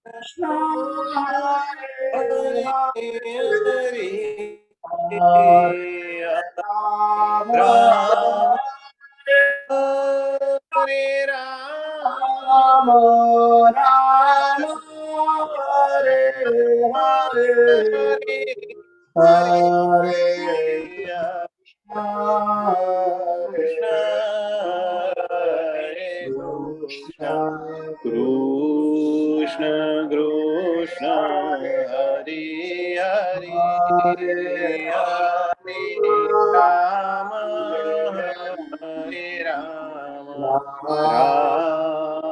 Krishna Hare Hare Rama Rama Hare Rama Rama Rama Hare Hare Hare Hare Hare Krishna Hare Hare Krishna Krishna Krishna Krishna Hare Hare Hare Hare Rama Hare Rama Rama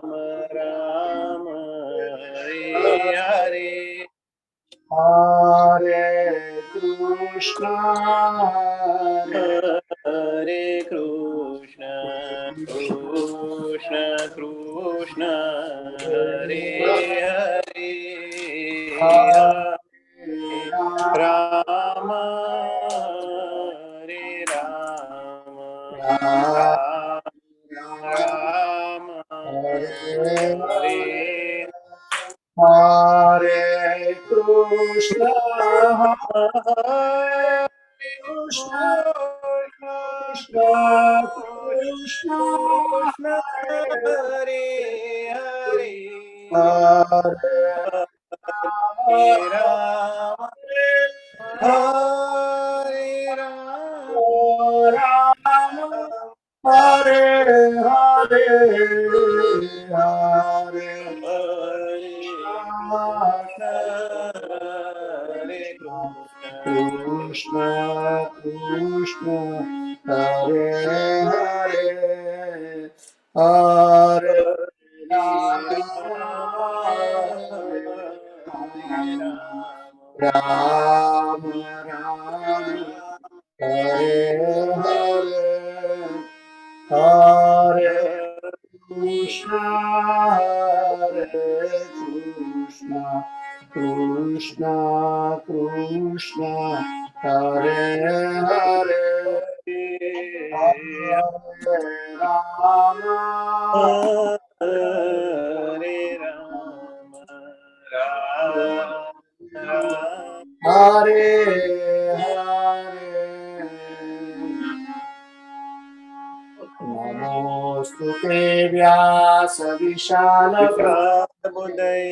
Rama Rama Hare Hare Hare Krishna Hare Hare Krishna Krishna Krishna Hare Hare Hare Rama Hare Rama Rama Rama Hare Hare Krishna, Hare Krishna, Krishna, Krishna, Krishna Krishna, Krishna, Hare Hare Hare, Hare Hare Rama, Hare Rama, Rama, Hare Hare, Hare Hare Krishna, Hare Krishna. Krishna Krishna Hare Hare Hare Hare Rama, Hare Rama Rama Hare Hare Hare Krishna Hare Krishna Krishna Krishna Hare Hare Hare Hare Rama Hare Rama, Rama Rama, Hare Hare Namostute Vyasa Vichadabudai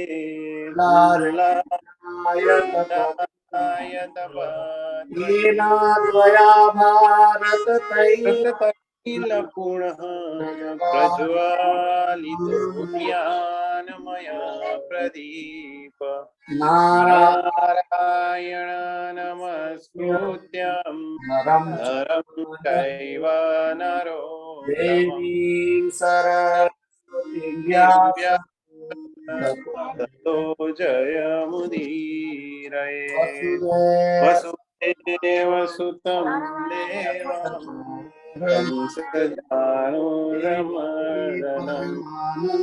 Vishala Muladaya Tapatvari येना त्वया भारत तैलपुनः प्रज्वालितो ज्ञानमया प्रदीप नारायण नमस्कृत्यं नरं नरं चैव नरोत्तमं देवी सरस्वती व्यास दिव्या ततो जयमुदीरये वसुदेवसुतं देवं कंसचाणूरमर्दनं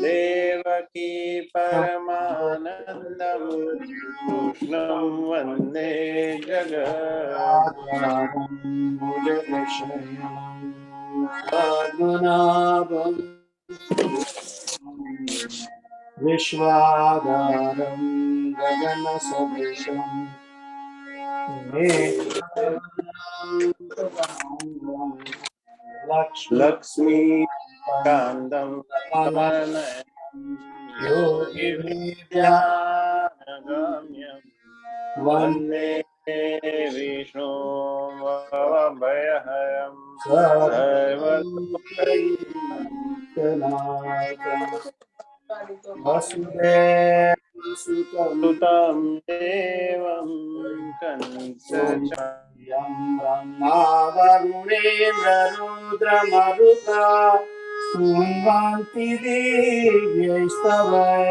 देवकी परमानन्दं कृष्णं वन्दे पद्मनाभं विश्वाधारं गगनसदृशम् लक्ष्मीकान्तं कमलनयनं योगिभिर्ध्यानगम्यं वन्दे विष्णु भवभयहरं वसुदेवसुतं सुतं देवं कंसचाणूरमर्दनं यं ब्रह्मा वरुणेन्द्ररुद्रमरुता स्तुवन्ति दिव्यैस्तवै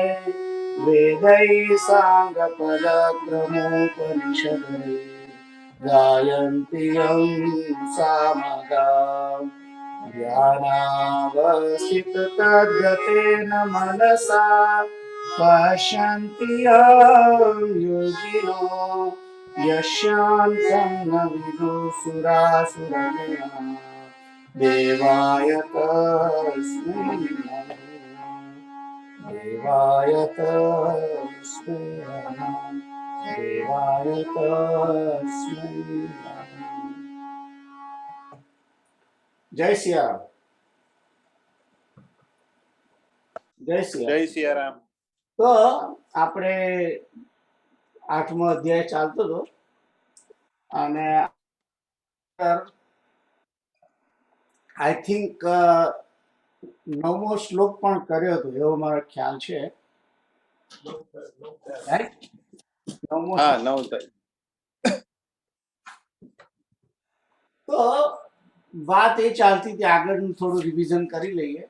वेदैः साङ्गपदक्रमोपनिषदै गायन्ति यं सामगाम् ध्यानावस्थिततद्गतेन मनसा पश्यन्ति योगिनो यशान्तं न विदुसुरासुरगणा देवाय तस्मै नमः દેવાય તસ્મૈ નમઃ દેવાય તસ્મૈ નમઃ. જય સિયા જય સિયા. જય સિયારામ. તો આપણે 8મો અધ્યાય ચાલતો હતો અને આઈ થિંક 9મો શ્લોક પણ કર્યો હતો એવો મારો ખ્યાલ છે. Right? 9મો હા, શ્લોક. 9 તારીખ. તો વાત એ ચાલતી હતી, આગળનું થોડું રિવિઝન કરી લઈએ.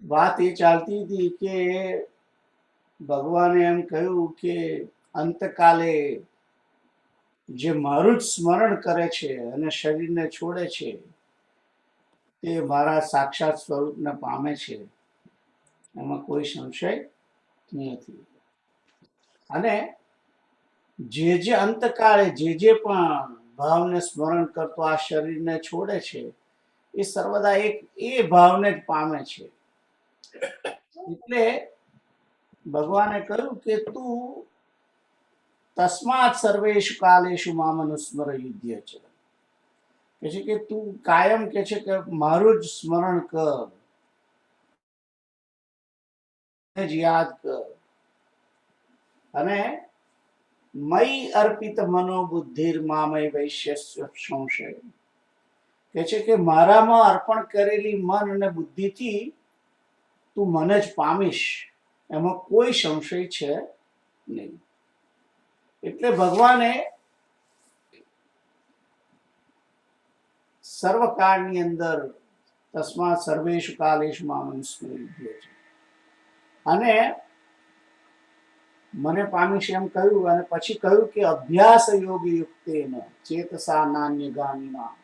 વાત એ ચાલતી હતી કે ભગવાને એમ કહ્યું કે અંતકાલે જે મારું જ સ્મરણ કરે છે અને શરીરને છોડે છે તે મારા સાક્ષાત સ્વરૂપને પામે છે, એમાં કોઈ સંશય નથી. અને જે અંતકાળે જે પણ ભાવને સ્મરણ કરતો આ શરીરને છોડે છે એ સર્વદા એ ભાવને જ પામે છે. એટલે ભગવાને કહ્યું કે તું તસ્માત સર્વેષુ કાલેષુ મામ અનુસ્મર યુધ્ય છે. કે છે કે તું કાયમ કે છે કે મારું જ સ્મરણ કર, જ યાદ કર, અને મયી અર્પિત મનોબુદ્ધિર મામય વૈશ્ય સંશય. કે છે કે મારામાં અર્પણ કરેલી મન અને બુદ્ધિથી તું મને જ પામીશ, એમાં કોઈ સંશય છે નહીં. એટલે ભગવાને સર્વકાળની અંદર તસ્માત સર્વેષુ કાલેષુ મામ અનુસ્મર યુધ્ય છે અને મને પામીશ એમ કહ્યું. અને પછી કહ્યું કે અભ્યાસ યોગી યુક્તેન ચેતસા નાન્ય ગામિના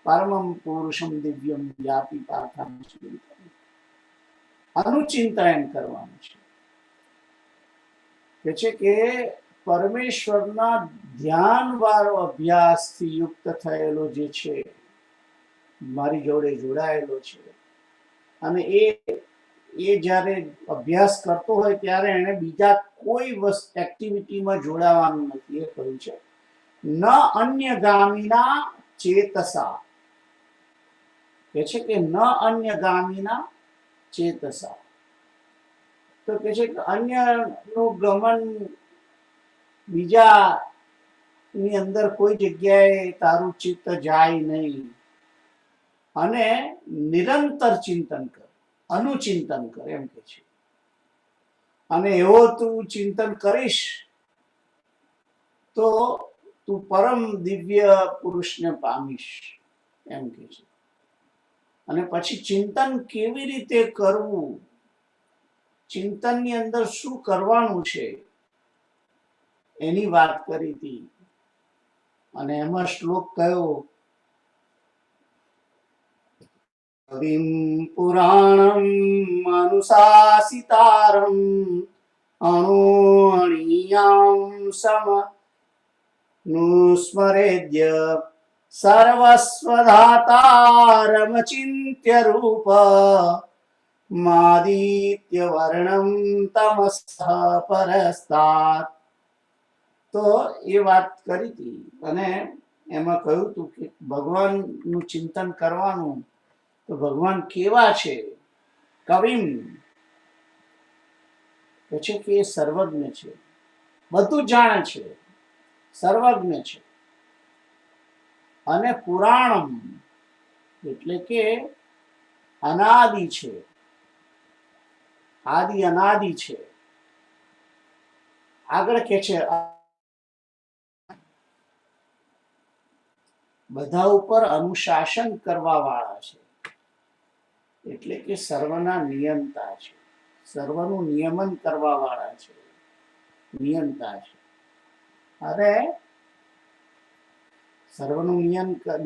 પરમમ પુરુષમ દિવ્યમ વ્યાપી પાર્થામ અનુચિંતન કરવાનું છે. કે છે કે પરમેશ્વરના ધ્યાન વાળો અભ્યાસથી યુક્ત થયેલો જે છે, મારી જોડે જોડાયેલો છે, અને એ જ્યારે અભ્યાસ કરતો હોય ત્યારે એને બીજા કોઈ એક્ટિવિટીમાં જોડાવાનું નથી. એ કહ્યું છે ન અન્ય ગામીના ચેતસા. કે છે કે ન અન્ય ગામીના ચેતસા. તો કે છે કે અન્યનું ગમન બીજા ની અંદર કોઈ જગ્યાએ તારું ચિત્ત જાય નહીં, અને નિરંતર ચિંતન કર, અનુચિંતન કર એમ કે છે. અને એવો તું ચિંતન કરીશ તો તું પરમ દિવ્ય પુરુષને પામીશ એમ કે છે. અને પછી ચિંતન કેવી રીતે કરવું, ચિંતનની અંદર શું કરવાનું છે એની વાત કરી હતી. અને એમાં શ્લોક કયો, કવિમ પુરાણમ અનુશાસિતારમ અણુઅણીયામ સમ નુસ્મરેદ્ય સર્વસ્વધાતારમચિંત્ય રૂપ માદિત્ય વર્ણમ તમસ્થ પરસ્તાત. તો એ વાત કરી હતી. અને એમાં કહ્યું હતું કે ભગવાનનું ચિંતન કરવાનું. તો ભગવાન કેવા છે? કવિમ, કે છે કે એ સર્વજ્ઞ છે, બધું જાણે છે, સર્વજ્ઞ છે. અને પુરાણમ એટલે કે અનાદિ છે, આદિ અનાદિ છે. આગળ કે છે બધા ઉપર અનુશાસન કરવા વાળા છે, એટલે કે સર્વના નિયંતા છે, સર્વનું નિયમન કરવા વાળા છે, નિયંતા છે. અને સર્વનું નિયંતા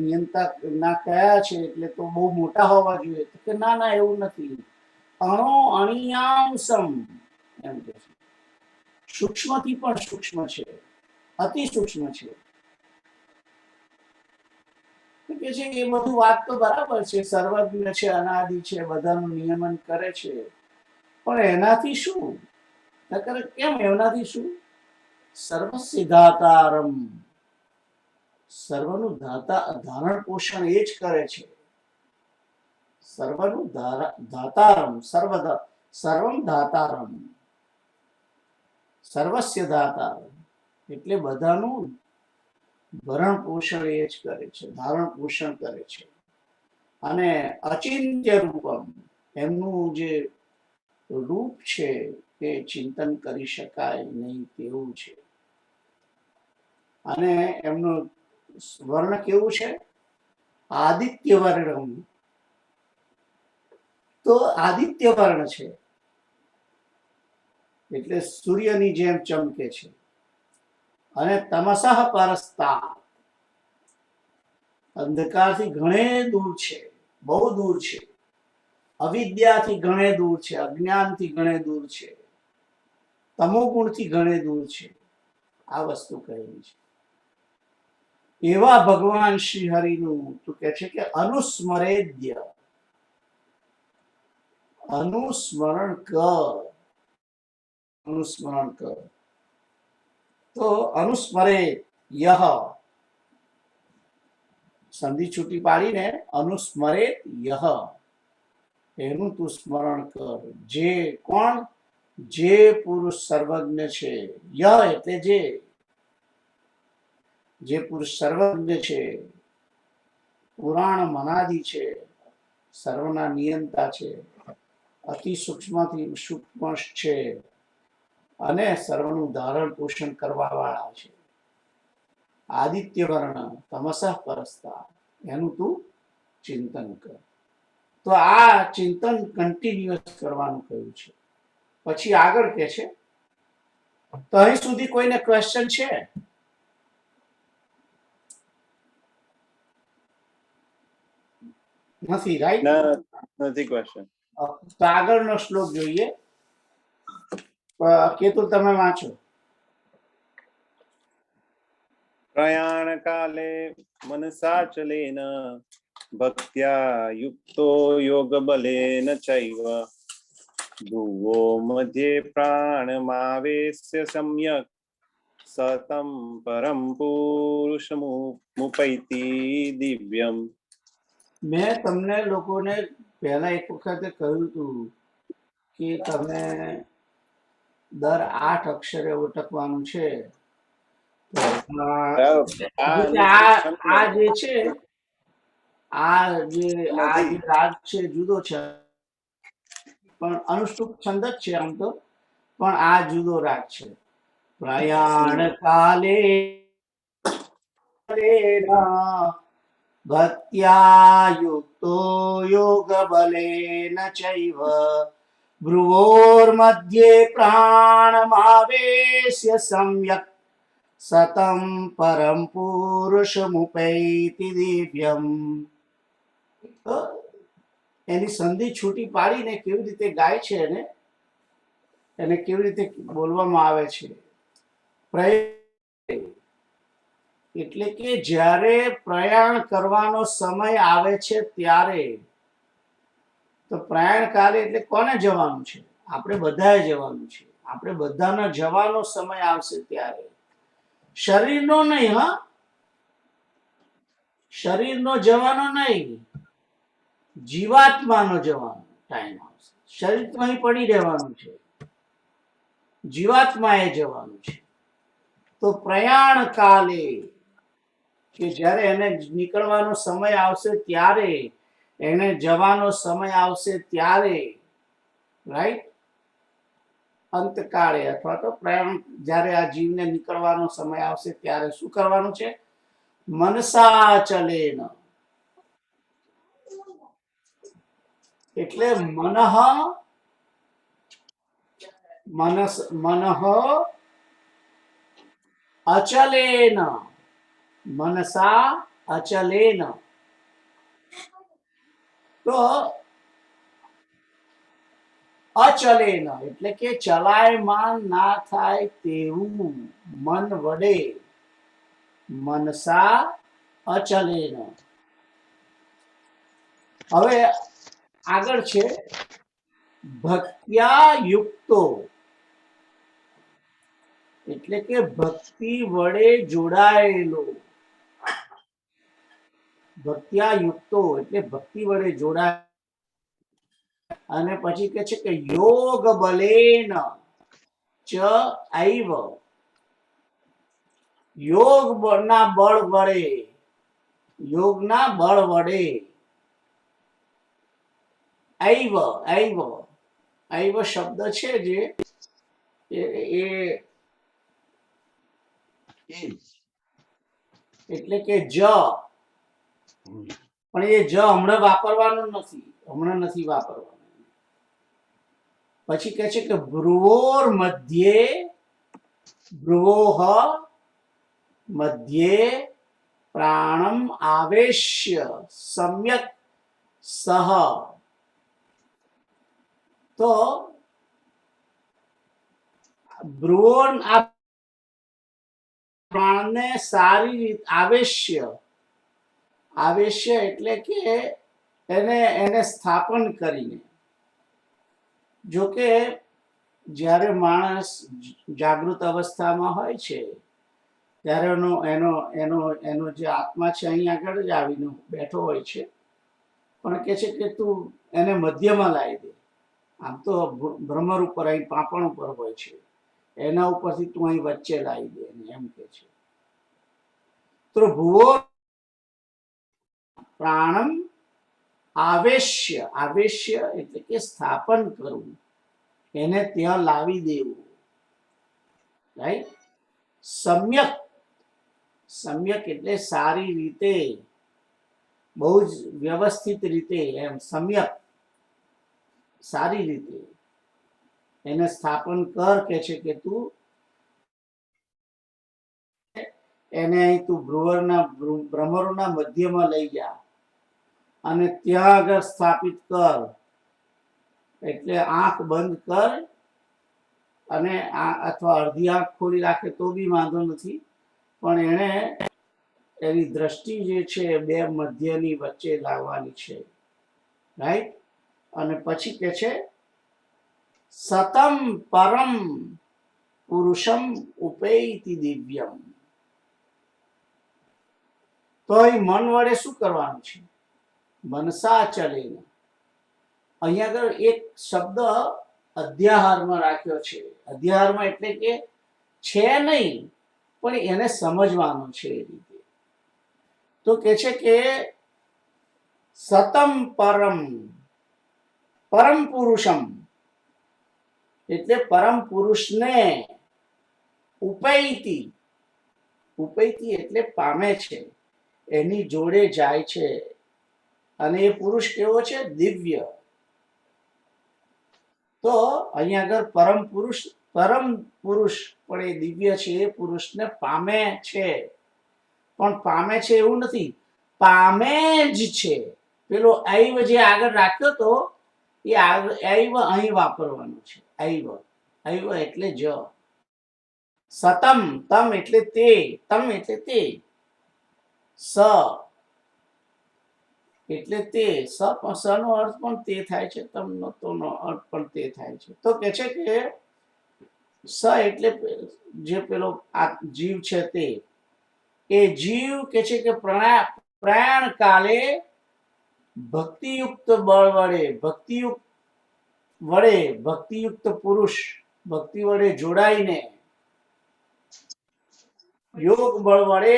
ના કયા છે એટલે તો બહુ મોટા હોવા જોઈએ? તો કે ના ના, એવું નથી. અણો અણિયાંસમ એમ કે છે, સૂક્ષ્મથી પણ સૂક્ષ્મ છે, અતિ સૂક્ષ્મ છે. કે છે એ બધું વાત તો બરાબર છે, સર્વજ્ઞ છે, અનાદિ છે, બધાનું નિયમન કરે છે. પણ એનાથી શું? નકર કેમ એનાથી શું? સર્વસ્ય દાતારમ, સર્વનું ધારણ પોષણ એ જ કરે છે. સર્વનું દાતારમ, સર્વમ દાતારમ, સર્વસ્ય દાતારમ એટલે બધાનું ભરણ પોષણ એ જ કરે છે, ધારણ પોષણ કરે છે. અને અચિંત્ય રૂપમ, એમનું જે રૂપ છે તે ચિંતન કરી શકાય નહીં તેવું છે. અને એમનું વર્ણ કેવું છે? આદિત્ય વર્ણમ. તો આદિત્ય વર્ણ છે એટલે સૂર્યની જેમ ચમકે છે. અને તમસઃ પરસ્તા, અંધકારથી ઘણે દૂર છે, બહુ દૂર છે. અવિદ્યાથી ઘણે દૂર છે, અજ્ઞાનથી ઘણે દૂર છે, તમોગુણથી ઘણે દૂર છે. આ વસ્તુ કહેલી છે. એવા ભગવાન શ્રી હરિનું તું કહે છે કે અનુસ્મરેદ્ય, અનુસ્મરણ કર, અનુસ્મરણ કર. તો અનુસ્મરે યહ, સંધિ છૂટી પાડીને અનુસ્મરે યહ, એનું તું સ્મરણ કર. જે કોણ? જે પુરુષ સર્વજ્ઞ છે. ય એટલે જે પુરુષ સર્વજ્ઞ છે, પુરાણ મનાદિ છે, સર્વના નિયંતા છે, અતિ સૂક્ષ્મથી સૂક્ષ્મ છે, અને સર્વનું ધારણ પોષણ કરવા વાળા છે. આદિત્ય વર્ણ તમસઃ પરસ્તા, એનું તું ચિંતન કર. તો આ ચિંતન કન્ટિન્યુઅસ કરવાનું કહ્યું છે. પછી આગળ કે છે, તો અહીં સુધી કોઈને ક્વેશ્ચન છે? નથી, રાઈટ? નથી ક્વેશ્ચન. તો આગળનો શ્લોક જોઈએ. કેતુ તમે વાંચો. પ્રયાણ કાલે મનસાચલેન ભક્ત્યા યુક્તો યોગ બલેન ચૈવ ધ્રુવો મધ્યે પ્રાણમાવેશ્ય સમ્યક સતમ પરમ પુરુષમુપૈતિ દિવ્યમ. મેં તમને લોકોને પહેલા એક વખતે કહ્યું હતું કે તમે દર 8 અક્ષરે ઓટકવાનું છે. આ જે છે, આ જે રાગ છે જુદો છે, પણ અનુષ્ટુપ છંદ જ છે આમ તો, પણ આ જુદો રાગ છે. પ્રયાણ કાલે ભક્ત્યા યુક્તો યોગ બલેન ચૈવ ભ્રુવોર્મધ્યે પ્રાણમાવેશ્ય સમ્યક સતમ પરમ પુરુષમુપૈતિ દિવ્યમ. એની સંધિ છૂટી પાડીને કેવી રીતે ગાય છે એને કેવી રીતે બોલવામાં આવે છે. એટલે કે જ્યારે પ્રયાણ કરવાનો સમય આવે છે ત્યારે, તો પ્રયાણ કાલે એટલે કોને જવાનું છે? આપણે બધાએ જવાનું છે. આપણે બધાનો જવાનો સમય આવશે ત્યારે, શરીરનો નહીં, હા, શરીરનો જવાનો નહીં, જીવાત્માનો જવાનો ટાઈમ આવશે. શરીર તો અહીં પડી રહેવાનું છે, જીવાત્માએ જવાનું છે. તો પ્રયાણ કાલે, કે જ્યારે એને નીકળવાનો સમય આવશે ત્યારે, એને જવાનો સમય આવશે ત્યારે, રાઈટ? અંતકાળે અથવા તો પ્રયાણ, જ્યારે આ જીવને નીકળવાનો સમય આવશે ત્યારે શું કરવાનું છે? મનસા ચલેન, એટલે મનઃ અચલેન, મનસા અચલેન. તો અચલેન એટલે કે ચલાયમાન ના થાય તેવું મન વડે, મનસા અચલેન. હવે આગળ છે, ભક્ત્યા યુક્તો એટલે કે ભક્તિ વડે જોડાયેલો. ભક્ત્યા યુક્તો એટલે ભક્તિ વડે જોડાય. અને પછી કે છે કે યોગ બલેન ચ ઐવ, યોગના બળ વડે, યોગના બળ વડે, ઐવ ઐવ ઐવ શબ્દ છે જે એ એટલે કે જ, પણ એ જ હમણાં વાપરવાનું નથી, હમણાં નથી વાપરવાનું. પછી કે છે કે ભ્રુવોર મધ્યે, ભ્રુવોહ મધ્યે પ્રાણમ આવેશ્ય સમ્યક સહ. તો ભ્રુવોન આ પ્રાણને સારી રીતે આવેશ્ય, આવેશ્ય એટલે કે એને સ્થાપન કરીને. જો કે જ્યારે માણસ જાગૃત અવસ્થામાં હોય છે ત્યારે એનો એનો એનો જે આત્મા છે અહીં આગળ જ આવીને બેઠો હોય છે, પણ કે છે કે તું એને મધ્યમાં લાવી દે. આમ તો ભ્રમર ઉપર અહીં પાંપણ ઉપર હોય છે, એના ઉપરથી તું અહીં વચ્ચે લાવી દે એમ કે છે. તો ભુવો પ્રાણમ આવેશ્ય, આવેશ્ય એટલે કે સ્થાપન કરવું, એને ત્યાં લાવી દેવું. રાઈટ. સમ્યક, સમ્યક એટલે સારી રીતે, બહુ જ વ્યવસ્થિત રીતે, એમ સમ્યક સારી રીતે એને સ્થાપન કર કે છે કે તું એને અહીં તું ભ્રમરોના મધ્યમાં લઈ જા અને ત્યાં આગળ સ્થાપિત કર. એટલે આંખ બંધ કર અને અથવા અડધી આંખ ખોલી રાખે તો બી વાંધો નથી, પણ એને એની દ્રષ્ટિ જે છે બે મધ્યની વચ્ચે લાવવાની છે. રાઈટ. અને પછી કે છે સતમ પરમ પુરુષમ ઉપેતિ દિવ્યમ. તો એ મન વડે શું કરવાનું છે? મનસા ચલે. અહીંયા આગળ એક શબ્દ અધ્યાહારમાં રાખ્યો છે. અધ્યાહારમાં એટલે કે છે નહીં, પણ એને સમજવાનું છે એ રીતે. તો કે છે કે સતમ પરમ, પરમ પુરુષમ એટલે પરમ પુરુષને ઉપૈતિ, ઉપૈતિ એટલે પામે છે, એની જોડે જાય છે. અને એ પુરુષ કેવો છે? દિવ્ય. તો અહીંયા આગળ પરમ પુરુષ પણ એ દિવ્ય છે, એ પુરુષને પામે છે. પણ પામે છે એવું નથી, પામે જ છે. પેલો ઐવ જે આગળ રાખ્યો તો એ ઐવ અહીં વાપરવાનું છે. ઐવ, ઐવ એટલે જ. સતમ, તમ એટલે તે, તમ એટલે તે, સ એટલે તે, સ નો અર્થ પણ તે થાય છે, તમનો તો નો અર્થ પણ તે થાય છે. તો કે છે કે સ એટલે જે પેલો આ જીવ છે તે, એ જીવ કે છે કે પ્રયાણ કાલે ભક્તિયુક્ત બળ વડે, ભક્તિયુક્ત પુરુષ, ભક્તિ વડે જોડાઈને યોગ બળ વડે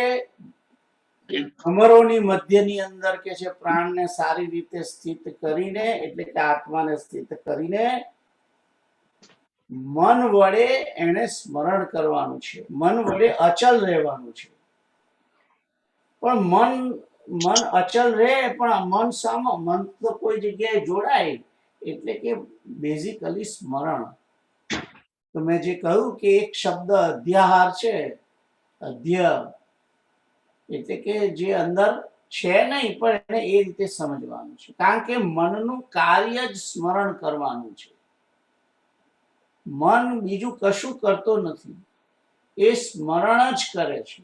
ભ્રમરોની મધ્યની અંદર કે છે પ્રાણને સારી રીતે સ્થિત કરીને, એટલે કે આત્માને સ્થિત કરીને મન વડે એને સ્મરણ કરવાનું છે. મન વડે અચલ રહેવાનું છે. પણ મન અચલ રહે, પણ મન સામો, મન તો કોઈ જગ્યાએ જોડાય, એટલે કે બેઝિકલી સ્મરણ. તો મેં જે કહ્યું કે એક શબ્દ અધ્યાહાર છે, અધ્ય એટલે કે જે અંદર છે નહીં, પણ એને એ રીતે સમજવાનું છે. કારણ કે મનનું કાર્ય જ સ્મરણ કરવાનું છે. મન બીજું કશું કરતો નથી, એ સ્મરણ જ કરે છે.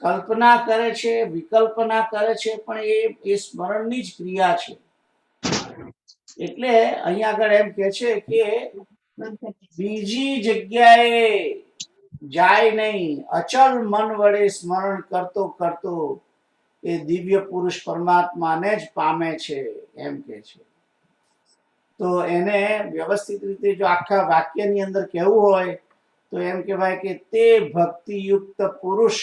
કલ્પના કરે છે, વિકલ્પના કરે છે, પણ એ સ્મરણની જ ક્રિયા છે. એટલે અહીંયા આગળ એમ કે છે કે બીજી જગ્યાએ જાય નહીં, અચલ મન વડે સ્મરણ કરતો કરતો એ દિવ્ય પુરુષ પરમાત્માને જ પામે છે એમ કે છે. તો એને વ્યવસ્થિત રીતે જો આખા વાક્યની અંદર કહેવું હોય તો એમ કહેવાય કે તે ભક્તિયુક્ત પુરુષ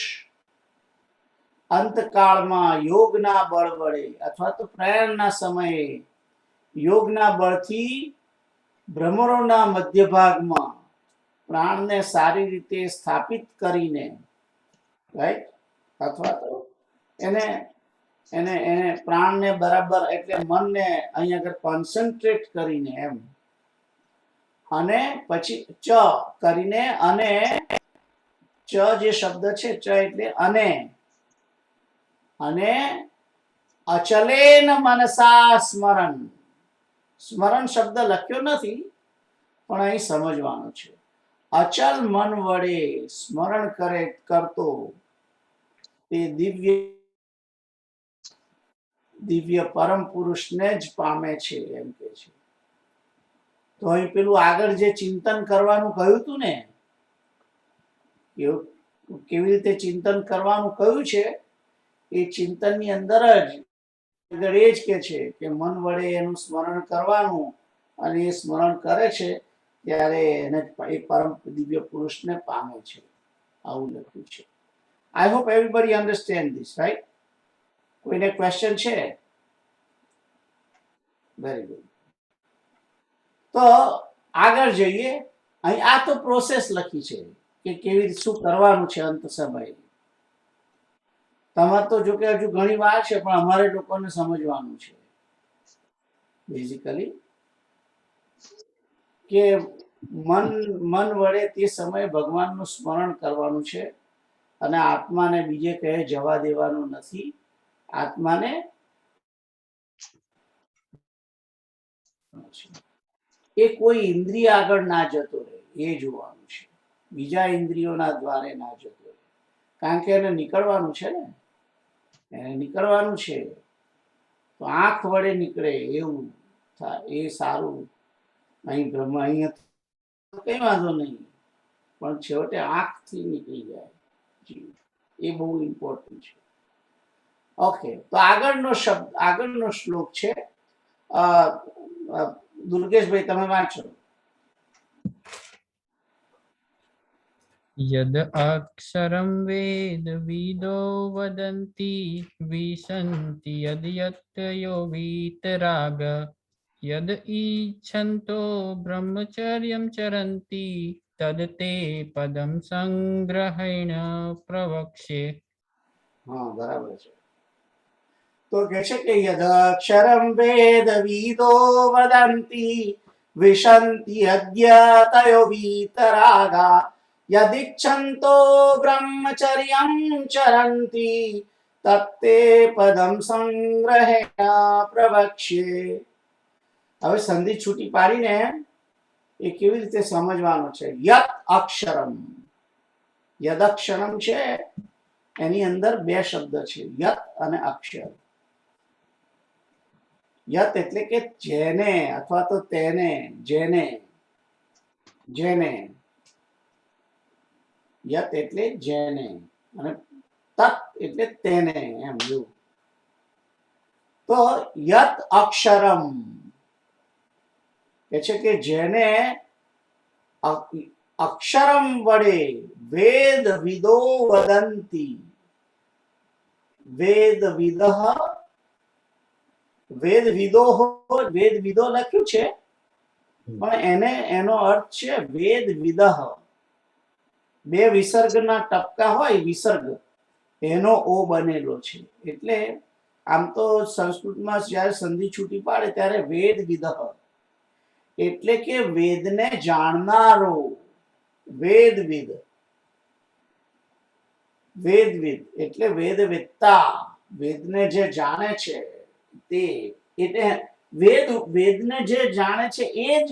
અંતકાળમાં યોગના બળ વડે અથવા તો પ્રયાણના સમયે યોગના બળથી ભ્રમરોના મધ્ય ભાગમાં પ્રાણને સારી રીતે સ્થાપિત કરીને, રાઈટ, અથવા તો એને એને એને પ્રાણને બરાબર એટલે મનને અહીંયા આગળ કોન્સન્ટ્રેટ કરીને એમ, અને પછી ચ કરીને, અને ચ જે શબ્દ છે ચ એટલે અને અચલેન મનસા સ્મરણ. સ્મરણ શબ્દ લખ્યો નથી પણ અહીં સમજવાનું છે. અચલ મન વડે સ્મરણ કરતો તે દિવ્ય પરમ પુરુષને જ પામે છે એમ કે છે. તો અહીં પેલું આગળ જે ચિંતન કરવાનું કહ્યું હતું ને, કેવી રીતે ચિંતન કરવાનું કહ્યું છે, એ ચિંતનની અંદર જ આગળ એ જ કે છે કે મન વડે એનું સ્મરણ કરવાનું, અને એ સ્મરણ કરે છે ત્યારે એને એ પરમ દિવ્ય પુરુષને પામે છે, આવું લખ્યું છે. I hope everybody understand this, right? કોઈને ક્વેશ્ચન છે? Very good. તો આગળ જઈએ. અહીં આ તો પ્રોસેસ લખી છે કે કેવી રીતે શું કરવાનું છે અંત સમયે. તમારે તો જો કે હજુ ઘણી વાર છે, પણ અમારે લોકોને સમજવાનું છે બેઝિકલી કે મન વડે તે સમયે ભગવાનનું સ્મરણ કરવાનું છે, અને આત્માને બીજે કહે જવા દેવાનું નથી. આત્માને એ કોઈ ઇન્દ્રિય આગળ ના જતો રહે એ જોવાનું છે, બીજા ઇન્દ્રિયોના દ્વારે ના જતો રહે, કારણ કે એને નીકળવાનું છે ને, એને નીકળવાનું છે. તો આંખ વડે નીકળે એવું થાય એ સારું. અહીં બ્રહ્મ અહીંયા કઈ વાંધો નહીં, પણ છેવટે આંખથી નીકળી જાય એ બહુ ઇમ્પોર્ટન્ટ છે. ઓકે, તો આગળનો શ્લોક છે, દુર્ગેશભાઈ તમે વાંચો. યદ અક્ષરમ વેદ વિદો વદંતી વિસંતિ યદ યત્યો વીતરાગ યદ ઈચ્છન્તો બ્રહ્મચર્યમ ચરંતી તદ તે પદમ સંગ્રહેણ પ્રવક્ષ્યે. હા, બરાબર છે. તો કે છે કે યદક્ષરમ વેદ વિદો વદંતી વિશંતિ અદ્યતયો વીતરાગા યદિચ્છન્તો બ્રહ્મચર્યં ચરંતી તત્તે પદમ સંગ્રહેણ પ્રવક્ષ્યે. હવે સંધિ છૂટી પાડીને એ કેવી રીતે સમજવાનું છે. યત અક્ષરમ, યદક્ષરમ છે એની અંદર બે શબ્દ છે, યત અને અક્ષર. યત એટલે કે જેને અથવા તો તેને, જેને, યત એટલે જેને, અને તત એટલે તેને, એમ એવું. તો યત અક્ષરમ કે છે કે જેને અક્ષરમ વડે વેદ વિદો વદંતી, વેદ વિદો લખ્યું છે પણ એનો અર્થ છે વેદ વિદહ. બે વિસર્ગના ટપકા હોય, વિસર્ગ એનો ઓ બનેલો છે. એટલે આમ તો સંસ્કૃતમાં જ્યારે સંધિ છૂટી પાડે ત્યારે વેદ વિદહ એટલે કે વેદને જાણનારો, વેદવિદ એટલે વેદવેત્તા, વેદને જે જાણે છે તે, એટલે વેદને જે જાણે છે એ જ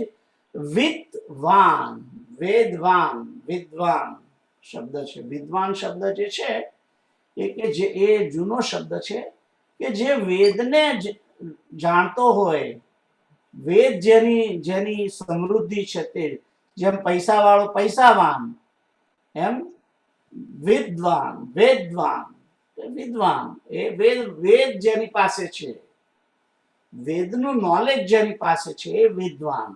વિદ્વાન. વિદ્વાન શબ્દ છે. વિદ્વાન શબ્દ જે છે એ જૂનો શબ્દ છે કે જે વેદને જાણતો હોય, વેદ જેની સમૃદ્ધિ છે તે, જેમ પૈસા વાળો પૈસાવાન, એમ વિદ્વાન વિદ્વાન એ વેદ જેની પાસે છે, વેદનું નોલેજ જેની પાસે છે એ વિદ્વાન.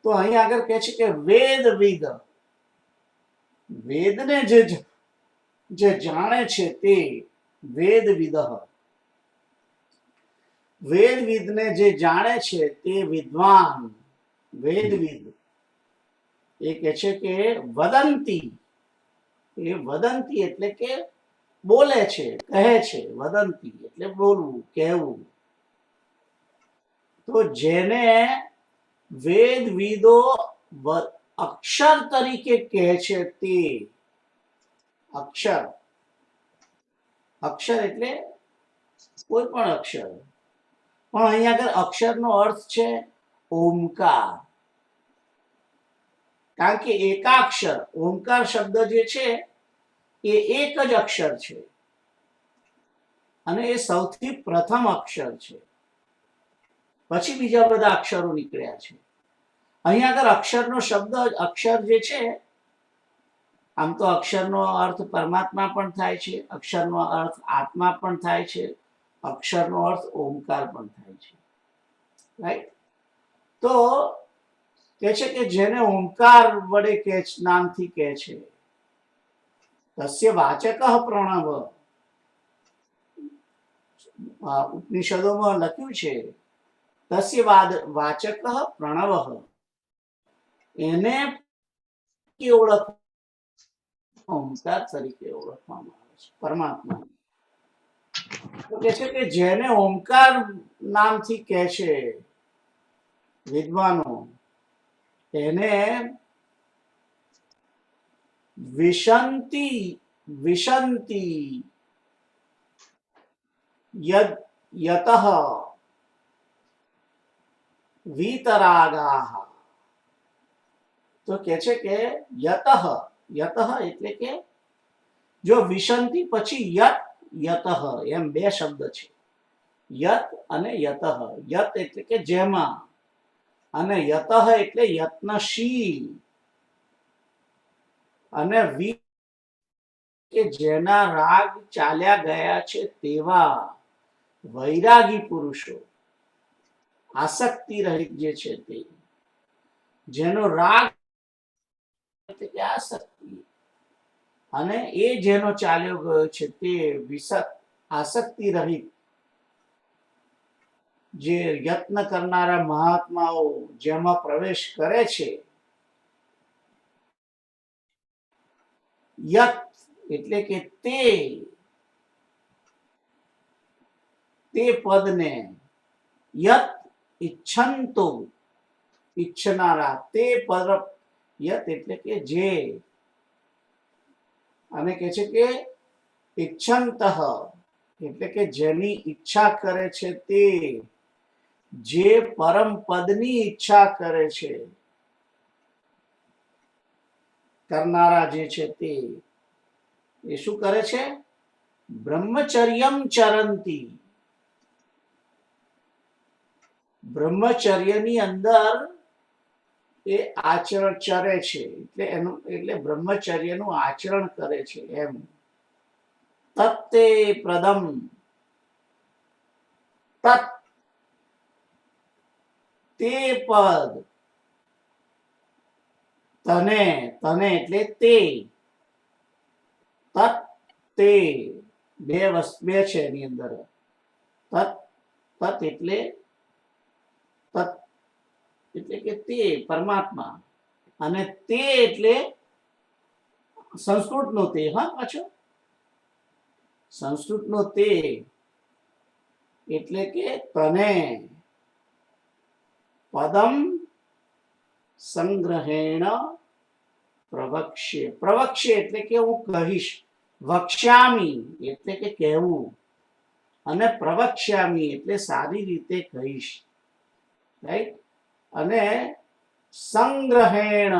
તો અહીં આગળ કહે છે કે વેદવિદ, વેદને જે જાણે છે તે વેદવિદ, વેદવિદને જે જાણે છે તે વિદ્વાન, વેદવિદ. એ કહે છે કે વદંતી, એ વદંતી એટલે કે બોલે છે, કહે છે. વદંતી એટલે બોલવું, કહેવું. તો જેને વેદવિદો અક્ષર તરીકે કહે છે તે, અક્ષર, અક્ષર એટલે કોઈ પણ અક્ષર, પણ અહીંયા આગળ અક્ષરનો અર્થ છે ઓમકાર. કારણ કે એકાક્ષર, ઓમકાર શબ્દ જે છે એ એક જ અક્ષર છે અને એ સૌથી પ્રથમ અક્ષર છે, પછી બીજા બધા અક્ષરો નીકળ્યા છે. અહીંયા આગળ અક્ષરનો શબ્દ, અક્ષર જે છે, આમ તો અક્ષરનો અર્થ પરમાત્મા પણ થાય છે, અક્ષરનો અર્થ આત્મા પણ થાય છે, અક્ષરનો અર્થ ઓમકાર પણ થાય છે. રાઈટ? તો કહે છે કે જેને ઓમકાર વડે કે નામથી કહે છે, તસ્ય વાચક પ્રણવ. ઉપનિષદોમાં લખ્યું છે તસ્ય વાચક પ્રણવ, એને ઓળખ ઓમકાર તરીકે ઓળખવામાં આવે છે, પરમાત્મા. તો કહે છે કે જેને ઓમકાર નામથી કહે છે વિદ્વાનો, એને વિશંતિ યતઃ વીતરાગાહ. તો કે છે કે યતઃ, યતઃ એટલે કે જો વિશંતિ પછી યતઃ એમ બે શબ્દ છે, યત અને યતઃ. યત એટલે કે જેમાં, અને યતઃ એટલે યત્નશીલ, અને વી કે જેના રાગ ચાલ્યા ગયા છે તેવા વૈરાગી પુરુષો, આસક્તિ રહિત જે છે તે, જેનો રાગ એટલે કે આસક્તિ, અને એ જેનો ચાલ્યો ગયો છે તે આસક્તિ રહિત, જે યત્ન કરનારા મહાત્માઓ જેમાં પ્રવેશ કરે છે. યત એટલે કે તે પદને, યત ઈચ્છંતો, ઈચ્છનારા, તે પદ, યત એટલે કે જે, અને કે છે કે ઈચ્છંત એટલે કે જેની ઈચ્છા કરે છે તે, જે પરમ પદની ઈચ્છા કરે છે, કરનારા જે છે તે, એ શું કરે છે? બ્રહ્મચર્યમ ચરંતી. બ્રહ્મચર્યની અંદર એ આચરણ ચરે છે, એટલે બ્રહ્મચર્યનું આચરણ કરે છે એમ. તત્તે પ્રદમ, તત તે પદ, તને, તને એટલે તે, તત તે, બે છે એની અંદર. તત એટલે કે તે પરમાત્મા, અને તે એટલે સંસ્કૃતનો તે, હા પાછો સંસ્કૃતનો તે એટલે કે તને, પદમ સંગ્રહેણ પ્રવક્ષ્ય. પ્રવક્ષ્ય એટલે કે હું કહીશ, વક્ષ્યામી એટલે કે કહેવું, અને પ્રવક્ષ્યામી એટલે સારી રીતે કહીશ. રાઈટ? અને સંગ્રહેણ,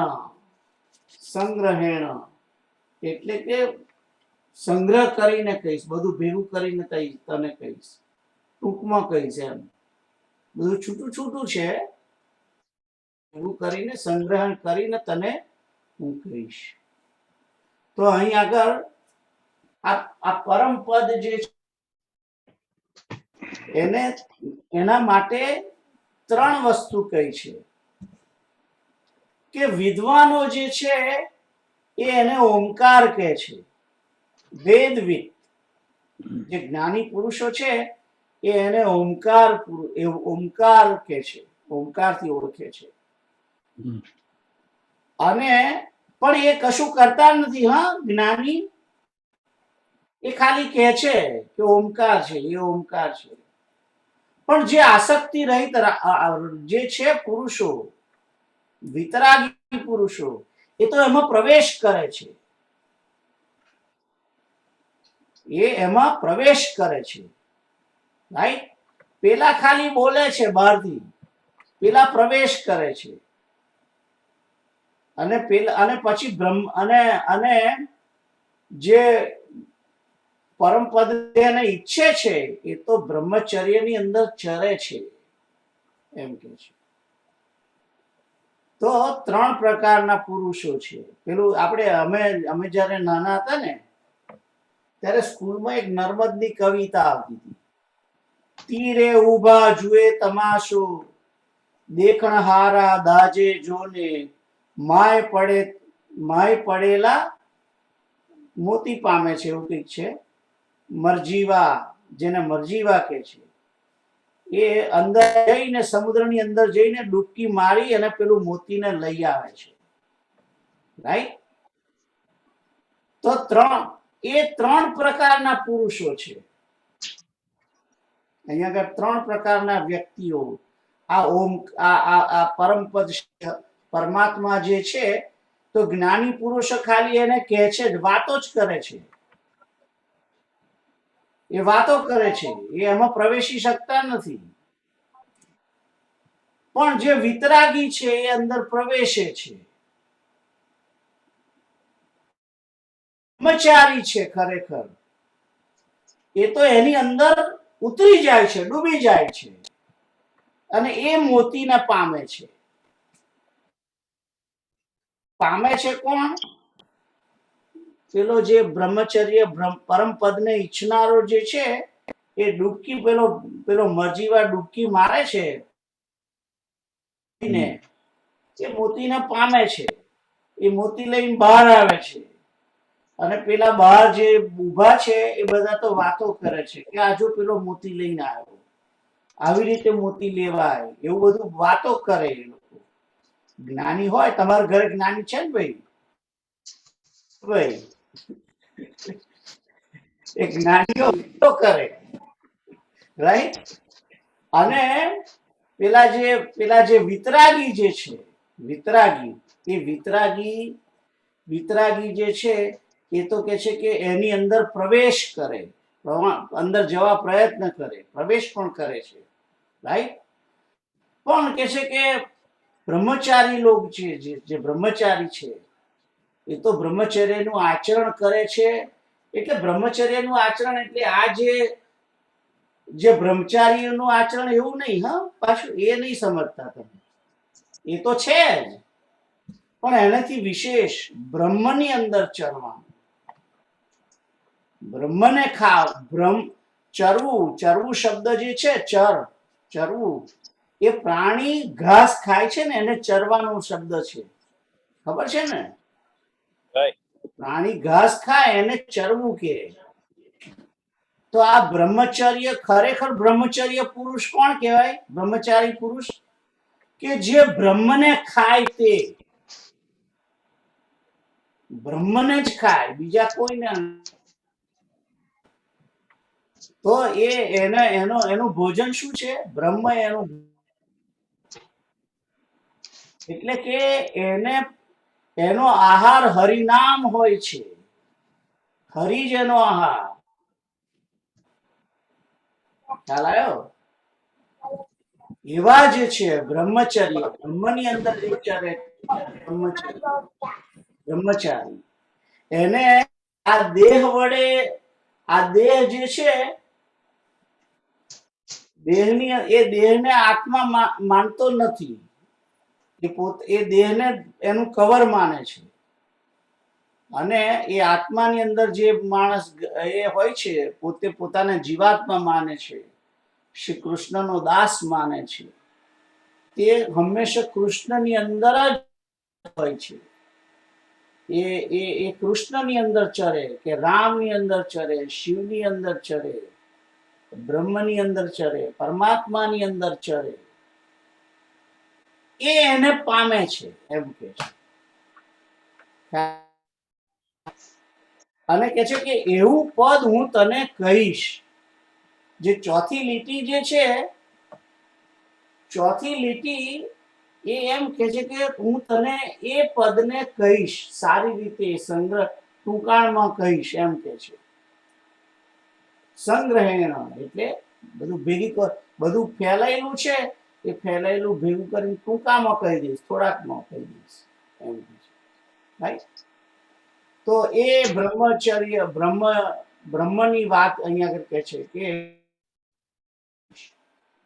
સંગ્રહેણ એટલે કે સંગ્રહ કરીને કહીશ, બધું ભેગું કરીને કહીશ, તને કહીશ, ટૂંકમાં કહીશ એમ. બધું છૂટું છૂટું છે, એવું કરીને સંગ્રહણ કરીને તને હું કહીશ. તો અહીં આગળ આ પરમ પદ જે છે એને એના માટે 3 વસ્તુ કહી છે કે વિદ્વાનો જે છે એ એને ઓમકાર કહે છે. વેદવિદ જે જ્ઞાની પુરુષો છે એ એને ઓમકાર કહે છે, ઓમકારથી ઓળખે છે. અને પણ એ કશું કરતા નથી. હા, જ્ઞાની એ ખાલી કહે છે કે ઓમકાર છે, એ ઓમકાર છે. પણ જે આસક્તિ રહિત જે છે પુરુષો, વિતરાગી પુરુષો, એ તો એમાં પ્રવેશ કરે છે, એ એમાં પ્રવેશ કરે છે. રાઈટ? પેલા ખાલી બોલે છે બહારથી, પેલા પ્રવેશ કરે છે. અને પછી બ્રહ્મ અને જે પરમ પદ એને ઈચ્છે છે એ તો બ્રહ્મચર્યની અંદર ચરે છે, એમ કે છે. તો 3 પ્રકારના પુરુષો છે. પેલું અમે જ્યારે નાના હતા ને ત્યારે સ્કૂલમાં એક નર્મદની કવિતા આવતી હતી. તીરે ઉભા જુએ તમાશો, દેખણહારા દાજે જોને, માય પડેલા મોતી પામે છે, એવું કંઈક છે. મરજીવા, જેને મરજીવા કે છે, એ અંદર જઈને સમુદ્રની અંદર જઈને ડૂબકી મારી અને પેલું મોતીને લઈ આવે છે. રાઈટ? તો 3 પ્રકારના પુરુષો છે. અહીંયા આગળ 3 પ્રકારના વ્યક્તિઓ આ પરમપદ પરમાત્મા જે છે, તો જ્ઞાની પુરુષો ખાલી એને કહે છે, વાતો જ કરે છે. એ વાતો કરે છે, એ એમાં પ્રવેશી શકતા નથી. પણ જે વિતરાગી છે એ અંદર પ્રવેશે છે. બ્રહ્મચારી છે ખરેખર, એ તો એની અંદર ઉતરી જાય છે, ડૂબી જાય છે, અને એ મોતીને પામે છે. પામે છે કોણ? પેલો જે બ્રહ્મચર્ય પરમ પદને ઈચ્છનારો જે છે એ ડૂબકી પેલો મરજીવા ડૂબકી મારે છે, એ મોતીને પામે છે. એ મોતી લઈને બહાર આવે છે, અને પેલા બહાર જે ઊભા છે એ બધા તો વાતો કરે છે કે આ જો પેલો મોતી લઈને આવ્યો, આવી રીતે મોતી લેવાય, એવું બધું વાતો કરે એ લોકો. જ્ઞાની હોય, તમારા ઘરે જ્ઞાની છે ને ભાઈ? એ જ્ઞાનીઓ વાતો કરે, રાઈટ? અને પેલા જે વિતરાગી જે છે, વિતરાગી જે છે એ તો કે છે કે એની અંદર પ્રવેશ કરે, અંદર જવા પ્રયત્ન કરે, પ્રવેશ પણ કરે છે. રાઈટ? પણ કે છે કે બ્રહ્મચારી લોક છે, જે બ્રહ્મચારી છે એ તો બ્રહ્મચર્યનું આચરણ કરે છે. એટલે બ્રહ્મચર્યનું આચરણ એટલે આ જે બ્રહ્મચારીઓનું આચરણ એવું નહીં. હા, પાછું એ નહીં સમજતા તમે. એ તો છે જ, પણ એનાથી વિશેષ બ્રહ્મની અંદર ચરવાનું, બ્રહ્મને ચરવું શબ્દ જે છે, ચરવું, એ પ્રાણી ઘાસ ખાય છે ને એને ચરવાનો શબ્દ છે, ખબર છે ને? પ્રાણી ઘાસ ખાય એને ચરવું કે. તો આ બ્રહ્મચર્ય, ખરેખર બ્રહ્મચર્ય પુરુષ કોણ કહેવાય? બ્રહ્મચારી પુરુષ કે જે બ્રહ્મને ખાય, તે બ્રહ્મને જ ખાય, બીજા કોઈને. તો એનું ભોજન શું છે? બ્રહ્મ એનું. એટલે કે એનો આહાર હરિનામ હોય છે, હરિ જ એનો આહાર. ખ્યાલ આવ્યો? એવા જે છે બ્રહ્મચર્ય, બ્રહ્મની અંદર જે ચરે બ્રહ્મચારી, એને આ દેહ વડે, આ દેહ જે છે, એ દેહને આત્મા માનતો નથી. એ દેહને એનું કવર માને છે. અને એ આત્માની અંદર જે માણસ એ હોય છે પોતે પોતાને જીવાત્મા માને છે, શ્રી કૃષ્ણનો દાસ માને છે, તે હંમેશા કૃષ્ણની અંદર જ હોય છે. એ કૃષ્ણની અંદર ચરે કે રામની અંદર ચરે, શિવની અંદર ચરે, બ્રહ્મની અંદર ચરે, પરમાત્માની અંદર ચરે, એ એને પામે છે એમ કે છે. અને કે છે કે એવું પદ હું તને કહીશ. જે ચોથી લીટી જે છે, ચોથી લીટી એ એમ કે છે કે હું તને એ પદને કહીશ, સારી રીતે સંગ્રહ ટૂંકાણમાં કહીશ એમ કે છે. સંગ્રહેણ એટલે બધું બધું ફેલાયેલું છે, એ ફેલાયેલું ભેગું કરીને ટૂંકામાં કહી દઈશ, થોડાકમાં કહી દઈશ એમ કે છે. રાઈટ? તો એ બ્રહ્મચર્ય બ્રહ્મની વાત અહીંયા આગળ કે છે કે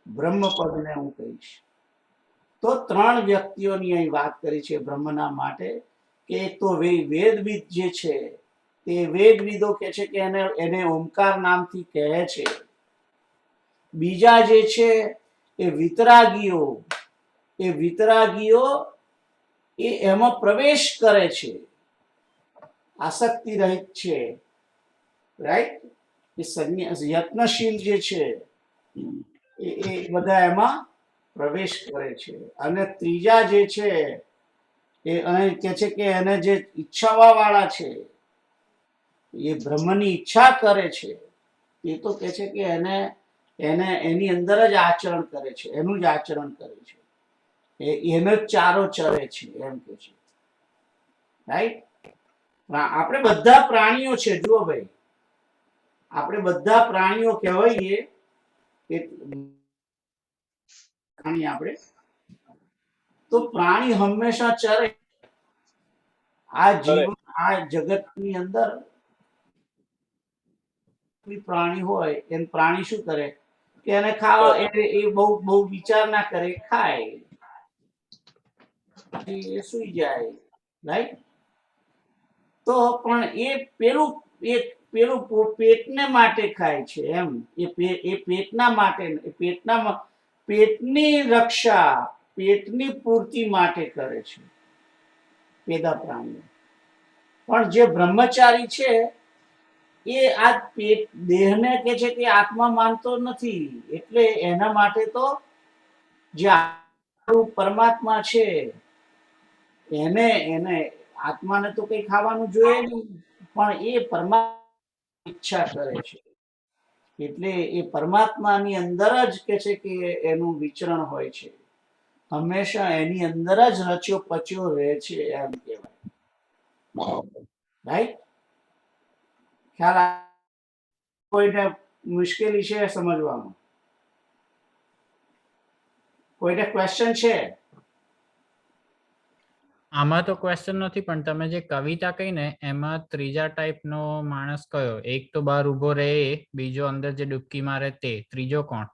બ્રહ્મપદને હું કહીશ. તો 3 વ્યક્તિઓની અહીં વાત કરી છે બ્રહ્મના માટે કે એક તો વેદવિદ જે છે તે વેદવિદો કે છે કે એને ઓમકાર નામથી કહે છે. બીજા જે છે એ વિતરાગીઓ એ એમાં પ્રવેશ કરે છે, આસક્તિ રહિત છે. રાઈટ? એ યત્નશીલ જે છે એ બધા એમાં પ્રવેશ કરે છે. અને ત્રીજા જે છે એ અહીં કે છે કે એને જે ઈચ્છાવા વાળા છે, એ બ્રહ્મની ઈચ્છા કરે છે, એ તો કે છે કે એની અંદર જ આચરણ કરે છે, એનું જ આચરણ કરે છે, એનો જ ચારો ચરે છે એમ કે છે. રાઈટ? આપણે બધા પ્રાણીઓ છે. જુઓ ભાઈ, આપણે બધા પ્રાણીઓ કહેવાઈએ, આપણે તો પ્રાણી હંમેશા ચરે. આ જીવન, આ જગતની અંદર પ્રાણી હોય એને પ્રાણી શું કરે કે એને ખાવા એ બહુ વિચાર ના કરે, ખાય, એ સુઈ જાય. રાઈટ? તો પણ એ પેલું પેટને માટે ખાય છે એમ. એ પેટના માટે, પેટની રક્ષા, પેટની પૂર્તિ માટે કરે છે પેદા પ્રાણીઓ. પણ જે બ્રહ્મચારી છે એ આ દેહને કે છે કે આત્મા માનતો નથી. એટલે એના માટે તો જે પરમાત્મા છે એને આત્માને તો કઈ ખાવાનું જોઈએ નહીં, પણ એ પરમાત્મા ઈચ્છા કરે છે. એટલે એ પરમાત્માની અંદર જ કે છે કે એનું વિચરણ હોય છે, હંમેશા એની અંદર જ રચ્યો પચ્યો રહે છે એમ કહેવાય. રાઈટ? ખ્યાલ? કોઈને મુશ્કેલી છે સમજવામાં? કોઈને ક્વેશ્ચન છે? આમાં તો ક્વેશ્ચન નથી, પણ તમે જે કવિતા કહી ને એમાં ત્રીજા ટાઈપનો માણસ કયો? એક તો બહાર ઉભો રહે, બીજો અંદર જે ડૂબકી મારે તે, ત્રીજો કોણ?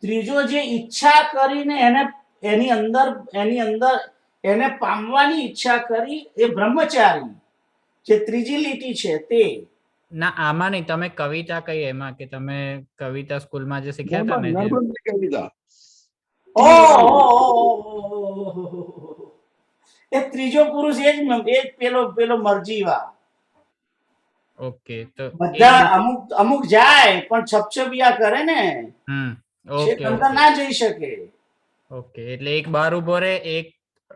ત્રીજો જે ઈચ્છા કરીને એની અંદર એને પામવાની ઈચ્છા કરી, એ બ્રહ્મચારી જે ત્રીજી લીટી છે તે. ના, આમાં નહીં. તમે કવિતા કઈ એમાં કે તમે કવિતા સ્કૂલમાં જે શીખ્યા હતા ને? એ ત્રીજો પુરુષ એ જ પેલો મરજીવા. ઓકે, તો બધા અમુક જાય પણ છપછપિયા કરે ને, ઓકે, અંદર ના જઈ શકે. ઓકે, એટલે એક બાર ઉભો રહે, એક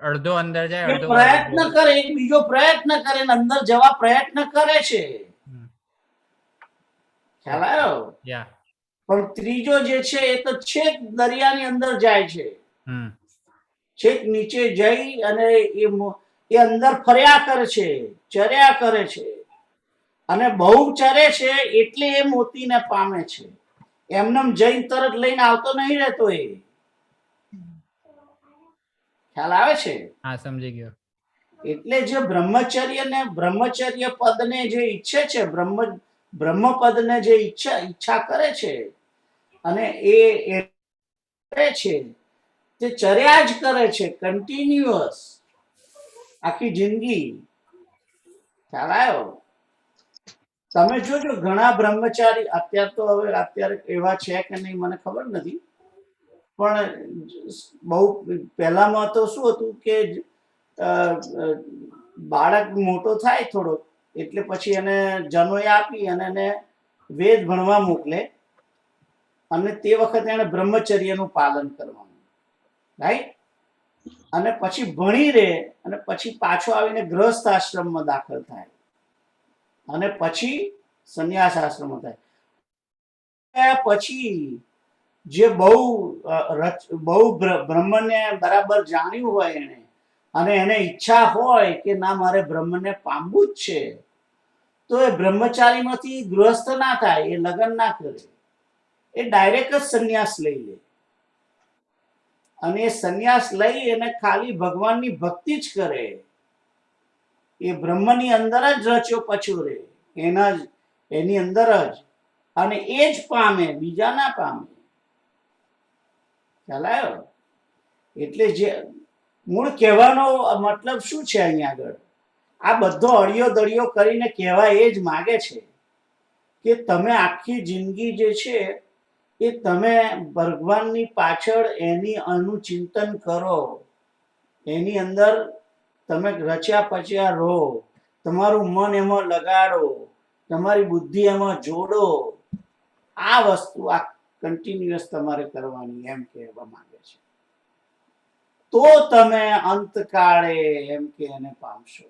અડધો અંદર જાય, અડધો પ્રયત્ન કરે, એક બીજો પ્રયત્ન કરે, અંદર જવા પ્રયત્ન કરે છે. ખ્યાલ આવ્યો? પણ ત્રીજો જે છે એ તો છેક દરિયાની અંદર જાય છે, છેક નીચે જઈ અને એ અંદર ફર્યા કરે છે, ચર્યા કરે છે, અને બહુ ચરે છે એટલે એ મોતીને પામે છે. એમનેમ જઈને તરત લઈને આવતો નહીં રહેતો. એ ખ્યાલ આવે છે? હા, સમજી ગયો. એટલે જે બ્રહ્મચર્ય પદને જે ઈચ્છે છે, બ્રહ્મ પદને જે ઈચ્છા કરે છે, અને એ કરે છે તે ચર્યા જ કરે છે, કન્ટિન્યુઅસ, આખી જિંદગી. ખ્યાલ આવ્યો? તમે જોજો ઘણા બ્રહ્મચારી અત્યારે એવા છે કે નહીં મને ખબર નથી, પણ બહુ પહેલામાં તો શું હતું કે બાળક મોટો થાય થોડો એટલે પછી એને જનોય આપી અને એને વેદ ભણવા મોકલે, અને તે વખતે એને બ્રહ્મચર્યનું પાલન કરવાનું, રાઈટ? અને પછી ભણી રહે અને પછી પાછો આવીને ગૃહસ્થ આશ્રમમાં દાખલ થાય અને પછી સંન્યાસ આશ્રમમાં થાય. પછી જે બહુ બ્રહ્મને બરાબર જાણ્યું હોય એને, અને એને ઈચ્છા હોય કે ના મારે બ્રહ્મને પામવું જ છે, તો એ બ્રહ્મચારીમાંથી ગૃહસ્થ ના થાય, એ લગ્ન ના કરે, એ ડાયરેક્ટ જ સંન્યાસ લઈ લે. અને એ સંન્યાસ લઈ અને ખાલી ભગવાનની ભક્તિ જ કરે, એ બ્રહ્મની અંદર જ રચ્યો પચ્યો રહે, એની અંદર જ, અને એ જ પામે, બીજા ના પામે. ખ્યાલ આવ્યો? એટલે જે મૂળ કહેવાનો મતલબ શું છે અહીંયા આગળ, આ બધો અડિયો દડિયો કરીને કહેવા એ જ માગે છે કે તમે આખી જિંદગી જે છે એ તમે ભગવાનની પાછળ એની અનુચિંતન કરો, એની અંદર તમે રચ્યા પચ્યા રહો, તમારું મન એમાં લગાડો, તમારી બુદ્ધિ એમાં જોડો. આ વસ્તુ આ કન્ટિન્યુઅસ તમારે કરવાની, એમ કહેવા માંગે છે. તો તમે અંતકાળે એમ કે એને પામશો.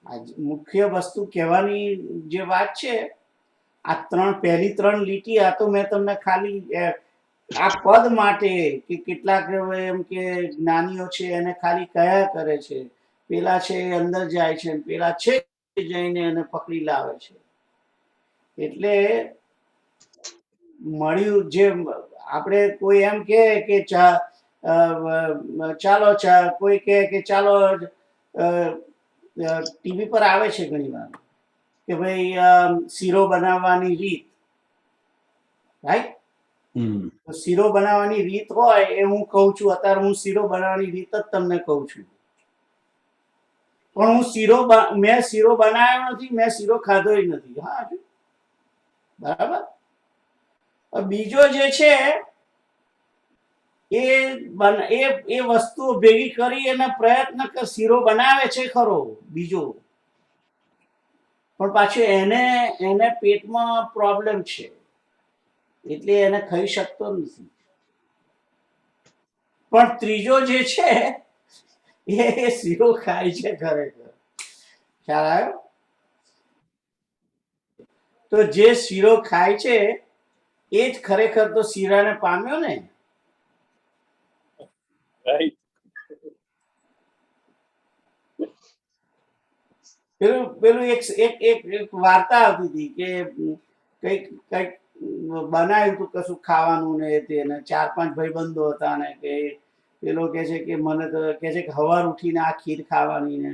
આ મુખ્ય વસ્તુ કહેવાની જે વાત છે, આ પહેલી ત્રણ લીટી, આ તો મેં તમને ખાલી આ પદ માટે કે કેટલાક એમ કે જ્ઞાનીઓ છે એને ખાલી કયા કરે છે, પેલા છે અંદર જાય છે, પેલા છે જઈને એને પકડી લાવે છે. એટલે મળ્યું જે આપણે કોઈ એમ કે ચાલો કોઈ કે ચાલો ટીવી પર આવે છે ઘણી વાર કે ભાઈ શીરો બનાવવાની રીત, રાઈટ? શીરો બનાવવાની રીત હોય એ હું કહું છું, અત્યારે હું શીરો બનાવવાની રીત જ તમને કહું છું, પણ મેં શીરો બનાવ્યો નથી, મેં શીરો ખાધો નથી. હા, બરાબર. બીજો જે છે એ વસ્તુઓ ભેગી કરી અને પ્રયત્ન શીરો બનાવે છે ખરો બીજો, પણ પાછું એને પેટમાં પ્રોબ્લેમ છે એટલે એને ખાઈ શકતો નથી. પણ ત્રીજો જે છે એ શીરો ખાય છે ખરેખર. ખ્યાલ આવ્યો? તો જે શીરો ખાય છે એ જ ખરેખર તો શીરાને પામ્યો ને. પેલું એક વાર્તા આવતી હતી કે કઈક બનાવ્યું હતું કશું ખાવાનું ને તેને 4-5 ભાઈબંધો હતા ને કે પેલો કે છે કે મને તો કે છે કે સવાર ઉઠીને આ ખીર ખાવાની, ને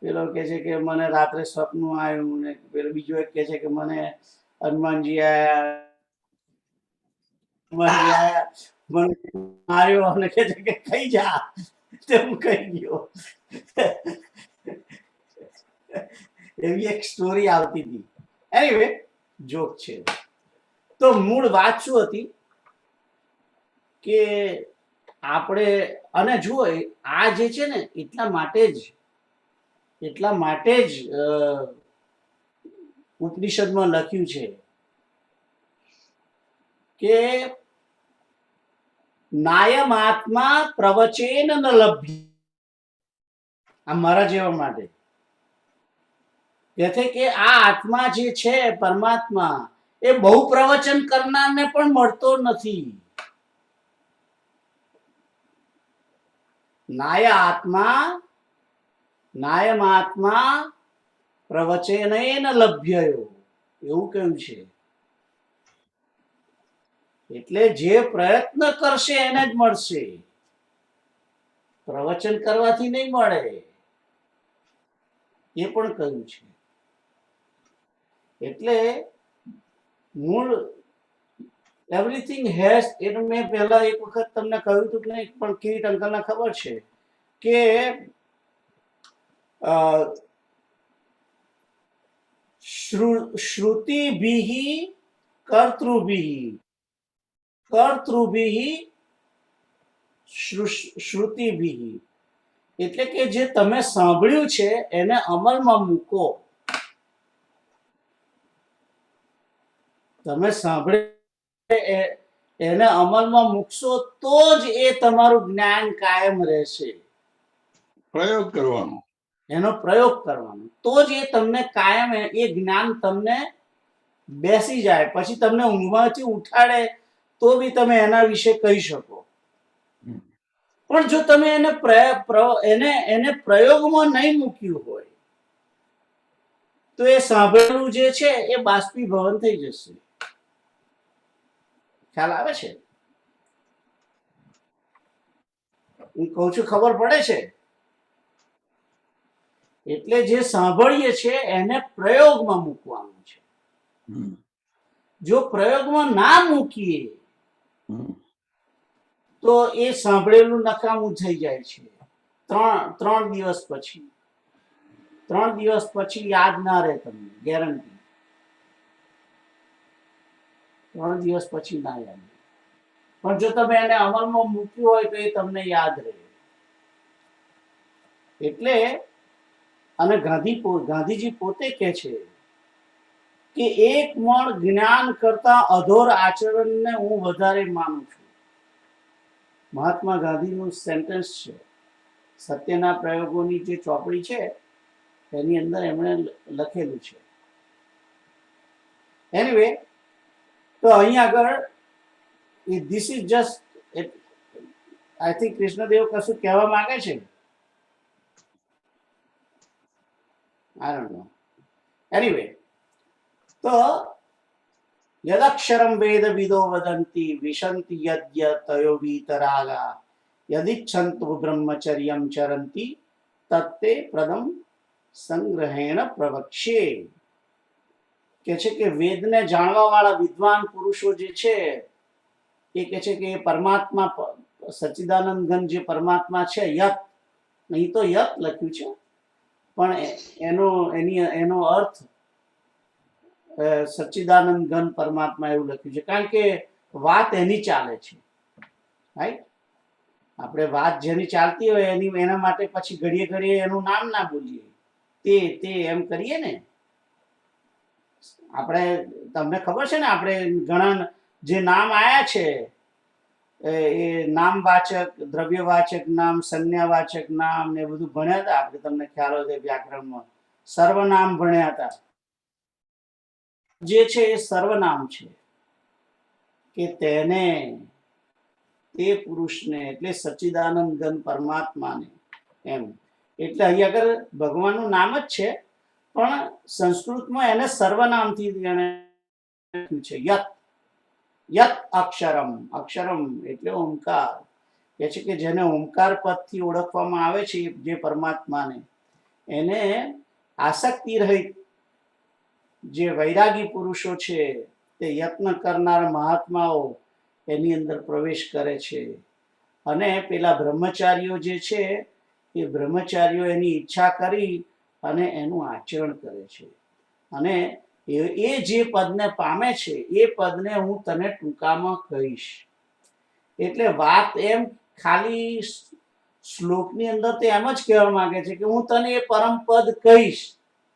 પેલો કે છે કે મને રાત્રે સપનું આવ્યું, ને પેલો બીજો એક કે છે કે મને હનુમાનજી આયા, મને માર્યો અને કે છે કે ખાઈ જા, તો હું ખાઈ ગયો. એવી એક સ્ટોરી આવતી હતી. એનીવે, જોક છે. તો મૂળ વાત શું હતી કે આપણે, અને જુઓ આ જે છે ને એટલા માટે જ ઉપનિષદમાં લખ્યું છે કે નાયમાત્મા પ્રવચેન ન લભ્ય. આ મારા જેવા માટે કે આ આત્મા જે છે પરમાત્મા એ બહુ પ્રવચન કરનારને પણ મળતો નથી. નાયમાત્મા પ્રવચનેન લભ્યો, એવું કહ્યું છે. એટલે જે પ્રયત્ન કરશે એને જ મળશે, પ્રવચન કરવાથી નહીં મળે, એ પણ કહ્યું છે. એટલે મૂળ એવરીથિંગ હેઝ, એનું મેં પહેલા એક વખત તમને કહ્યું હતું કે નહીં, પણ કિરીટ અંકલને ખબર છે કે શ્રુતિભિઃ કર્તૃભિઃ, કર્તૃભિઃ શ્રુતિભિઃ, એટલે કે જે તમે સાંભળ્યું છે એને અમલમાં મૂકો. તમે સાંભળે એને અમલમાં મૂકશો તો જ એ તમારું જ્ઞાન કાયમ રહેશે. પ્રયોગ કરવાનો. એનો પ્રયોગ કરવાનો, તો જ એ તમને કાયમ એ જ્ઞાન તમને બેસી જાય. પછી તમને ઊંઘમાંથી ઉઠાડે તો બી તમે એના વિશે કહી શકો. પણ જો તમે એને પ્રયોગમાં નહીં મૂક્યું હોય તો એ સાંભળેલું જે છે એ બાષ્પીભવન થઈ જશે. ખ્યાલ આવે છે? હું કહું છું, ખબર પડે છે? એટલે જે સાંભળીએ છે એને પ્રયોગમાં મૂકવાનું છે. જો પ્રયોગમાં ના મૂકીએ તો એ સાંભળેલું નકામું થઈ જાય છે. 3 દિવસ પછી 3 દિવસ પછી યાદ ના રહે તમને, ગેરંટી. 3 દિવસ પછી ના યાદ રહે. પણ જો તમે એને અમલમાં મૂક્યું હોય તો એ તમને યાદ રહે. એટલે અને ગાંધીજી પોતે કહે છે કે એક મણ જ્ઞાન કરતા અધોર આચરણને હું વધારે માનું છું. મહાત્મા ગાંધીનું સેન્ટેન્સ છે. સત્યના પ્રયોગોની જે ચોપડી છે એની અંદર એમણે લખેલું છે. એનીવે, તો અહીં આગળ this is just, I think Krishnadev કશું કહેવા માંગે છે. I don't know. એનીવે, તો યદક્ષરમ વેદ વિદો વદંતિ વિશંતિ યદ્ય તયો વીતરાગા યદિચ્છન્તો બ્રહ્મચર્યમ ચરંતિ તત્તે પ્રદમ સંગ્રહેણ પ્રવક્ષ્યે. કે છે કે વેદને જાણવા વાળા વિદ્વાન પુરુષો જે છે એ કે છે કે પરમાત્મા, સચ્ચિદાનંદ ઘન જે પરમાત્મા છે, યત, નહીં તો યત લખ્યું છે પણ એનો અર્થ સચ્ચિદાનંદ ઘન પરમાત્મા એવું લખ્યું છે, કારણ કે વાત એની ચાલે છે. રાઈટ? આપણે વાત જેની ચાલતી હોય એના માટે પછી ઘડીએ ઘડીએ એનું નામ ના બોલીએ, તે એમ કરીએ ને. આપણે, તમને ખબર છે ને, આપણે ઘણા જે નામ આયા છે એ નામવાચક, દ્રવ્યવાચક નામ, સંજ્ઞાવાચક નામ ને બધું ભણ્યા હતા આપણે. તમને ખ્યાલ હોય તો વ્યાકરણમાં સર્વનામ ભણ્યા હતા. જે છે એ સર્વનામ છે કે તેને, તે પુરુષને, એટલે સચ્ચિદાનંદ ઘન પરમાત્માને એમ. એટલે અહીં આગળ ભગવાનનું નામ જ છે પણ સંસ્કૃતમાં એને સર્વનામથી એને છે. યત, યત અક્ષરમ, અક્ષરમ એટલે ઓમકાર. કે છે કે જેને ઓમકાર પદથી ઓળખવામાં આવે છે જે પરમાત્માને, એને આસક્તિ રહિત જે વૈરાગી પુરુષો છે તે યત્ન કરનાર મહાત્માઓ એની અંદર પ્રવેશ કરે છે. અને પેલા બ્રહ્મચારીઓ જે છે એ બ્રહ્મચારીઓ એની ઈચ્છા કરી અને એનું આચરણ કરે છે. અને એ જે પદને પામે છે એ પદને હું તને ટૂંકામાં કહીશ. એટલે વાત એમ ખાલી શ્લોકની અંદર તે એમ જ કહેવા માંગે છે કે હું તને એ પરમ પદ કહીશ,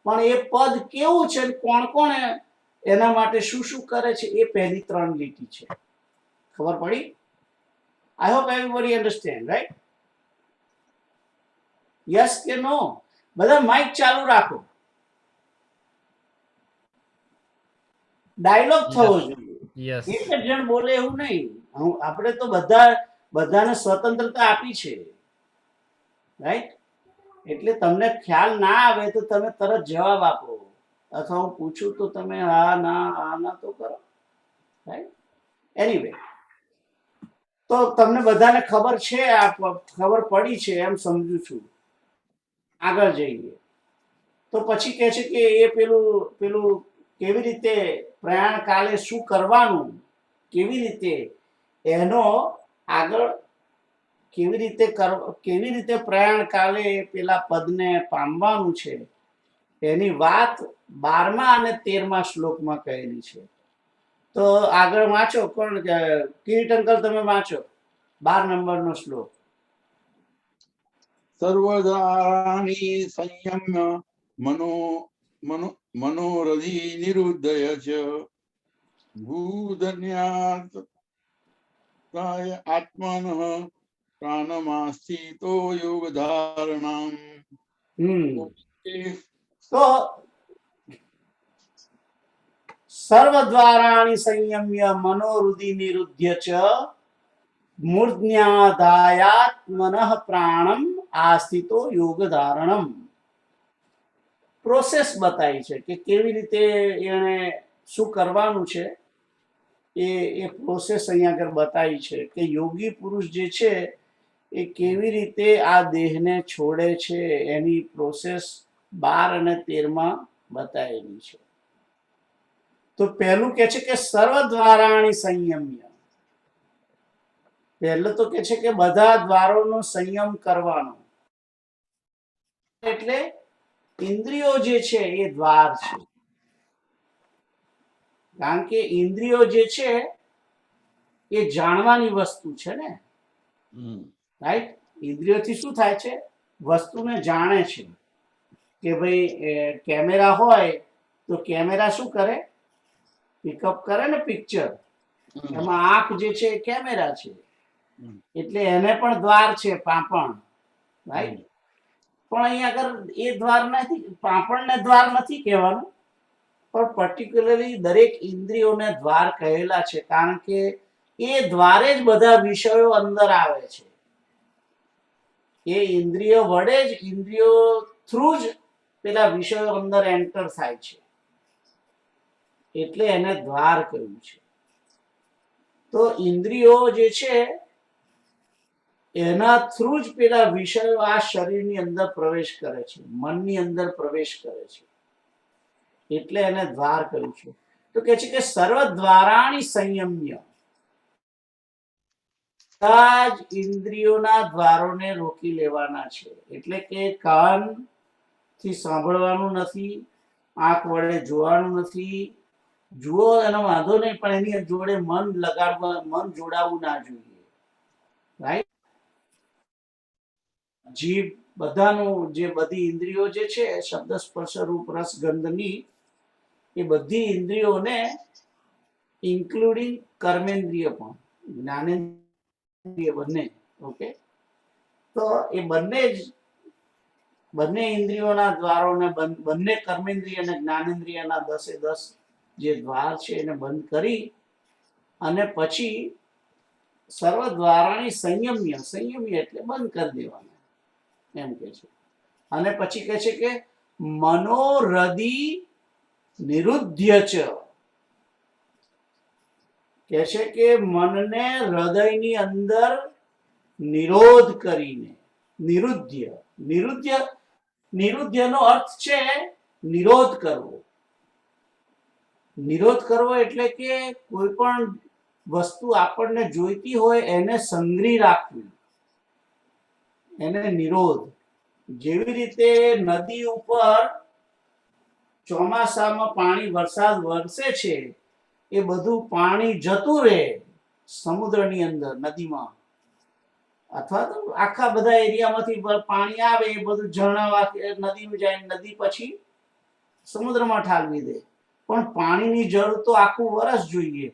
પણ એ પદ કેવું છે, કોણ કોણ એના માટે શું શું કરે છે, એ પહેલી 3 લીટી છે. ખબર પડી? I hope everybody understand, right? Yes કે નો? બધા માઇક ચાલુ રાખો. ડાયલોગ થવો જોઈએ. યસ. એક જ જણ બોલે એવું નહીં. આપણે તો બધાને સ્વતંત્રતા આપી છે, રાઈટ? એટલે તમને ખ્યાલ ના આવે તો તમે તરત જવાબ આપો, અથવા હું પૂછું તો તમે હા ના તો કરો. રાઈટ? એનીવે, તો તમને બધાને ખબર છે, ખબર પડી છે એમ સમજુ છું. આગળ જઈએ તો પછી કહે છે કે એ પેલું કેવી રીતે પ્રયાણ કાલે શું કરવાનું કેવી રીતે એનો આગળ કેવી રીતે પ્રયાણ કાલે પેલા પદને પામવાનું છે એની વાત 12મા અને 13મા શ્લોકમાં કહેલી છે. તો આગળ વાંચો. કોણ કિરીટ અંકલ, તમે વાંચો 12 નંબરનો શ્લોક. સર્વદારાણી સંયમ્ય મનો મનોરધિ નિરુદ્ધય ચ ભૂધન્યાય આત્મનઃ પ્રાણમાસ્થિતો યોગ ધારણામ. તો સર્વદ્વારાણી સંયમ્ય મનોરુધિ નિરુદ્ધ્ય ચ મૂર્ધન્યાદાયાત્મનઃ પ્રાણમ આસ્થિતો યોગ ધારણમ. પ્રોસેસ બતાવી છે કે કેવી રીતે એને શું કરવાનું છે. એ પ્રોસેસ અહીંયા આગળ બતાવી છે કે યોગી પુરુષ જે છે એ કેવી રીતે આ દેહને છોડે છે એની પ્રોસેસ 12 અને 13માં બતાવેલી છે. તો પહેલું કે છે કે સર્વદ્વારાણી સંયમ્ય. પહેલું તો કે છે કે બધા દ્વારોનો સંયમ કરવાનો. એટલે ઇન્દ્રિયો જે છે એ દ્વાર છે. કારણ કે ઇન્દ્રિયો જે છે એ જાણવાની વસ્તુ છે ને, રાઈટ? ઇન્દ્રિયોથી શું થાય છે? વસ્તુને જાણે છે. કે ભાઈ કેમેરા હોય તો કેમેરા શું કરે? પિકઅપ કરે ને પિક્ચર. એમાં આંખ જે છે એ કેમેરા છે, એટલે એને પણ દ્વાર છે, પાંપણ, રાઈટ? પણ અહીંયા આગળ એ દ્વાર નથી, પાંપણને દ્વાર નથી કહેવાનું, પણ પર્ટિક્યુલરલી દરેક ઇન્દ્રિયોને દ્વાર કહેલા છે. કારણ કે એ દ્વારે જ બધા વિષયો અંદર આવે છે. એ ઇન્દ્રિયો વડે જ, ઇન્દ્રિયો થ્રુ જ પેલા વિષયો અંદર એન્ટર થાય છે, એટલે એને દ્વાર કહ્યું છે. તો ઇન્દ્રિયો જે છે એના થ્રુ જ પેલા વિષયો આ શરીરની અંદર પ્રવેશ કરે છે, મનની અંદર પ્રવેશ કરે છે, એટલે એને દ્વાર કહ્યું છે. તો કે છે કે સર્વદ્વારાણી સંયમ્ય. બધા જ ઇન્દ્રિયોના દ્વારોને રોકી લેવાના છે. એટલે કે કાન થી સાંભળવાનું નથી, આંખ વડે જોવાનું નથી. જુઓ એનો વાંધો નહીં, પણ એની જોડે મન જોડાવવું ના જોઈએ, રાઈટ? જીભ, બધાનું જે બધી ઇન્દ્રિયો જે છે શબ્દ સ્પર્શ રૂપ રસ ગંધની, એ બધી ઇન્દ્રિયોને ઇન્ક્લુડિંગ કર્મેન્દ્રિય પણ, જ્ઞાનેન્દ્રિય બંને. ઓકે, તો એ બંને ઇન્દ્રિયોના દ્વારોને બંને કર્મેન્દ્રિય અને જ્ઞાનેન્દ્રિયના 10 જે દ્વાર છે એને બંધ કરી અને પછી સર્વદ્વારાણી સંયમ્ય. સંયમ્ય એટલે બંધ કરી દેવાના, એમ કે છે. અને પછી કહે છે કે મનોરધિ નિરુદ્ધ્ય ચ. કહે છે કે મનને હૃદયની અંદર નિરોધ કરીને, નિરુદ્ધ્યનો અર્થ છે નિરોધ કરવો. નિરોધ કરવો એટલે કે કોઈ પણ વસ્તુ આપણને જોઈતી હોય એને સંગ્રહી રાખવી, એને નિરોધ. જેવી રીતે નદી ઉપર ચોમાસામાં પાણી, વરસાદ વરસે છે, એ બધું પાણી જતું રહે સમુદ્રની અંદર, નદીમાં, અથવા તો આખા બધા એરિયામાંથી પાણી આવે, એ બધું ઝરણા નદીમાં જાય, નદી પછી સમુદ્રમાં ઠાલવી દે. પણ પાણીની જરૂર તો આખું વર્ષ જોઈએ,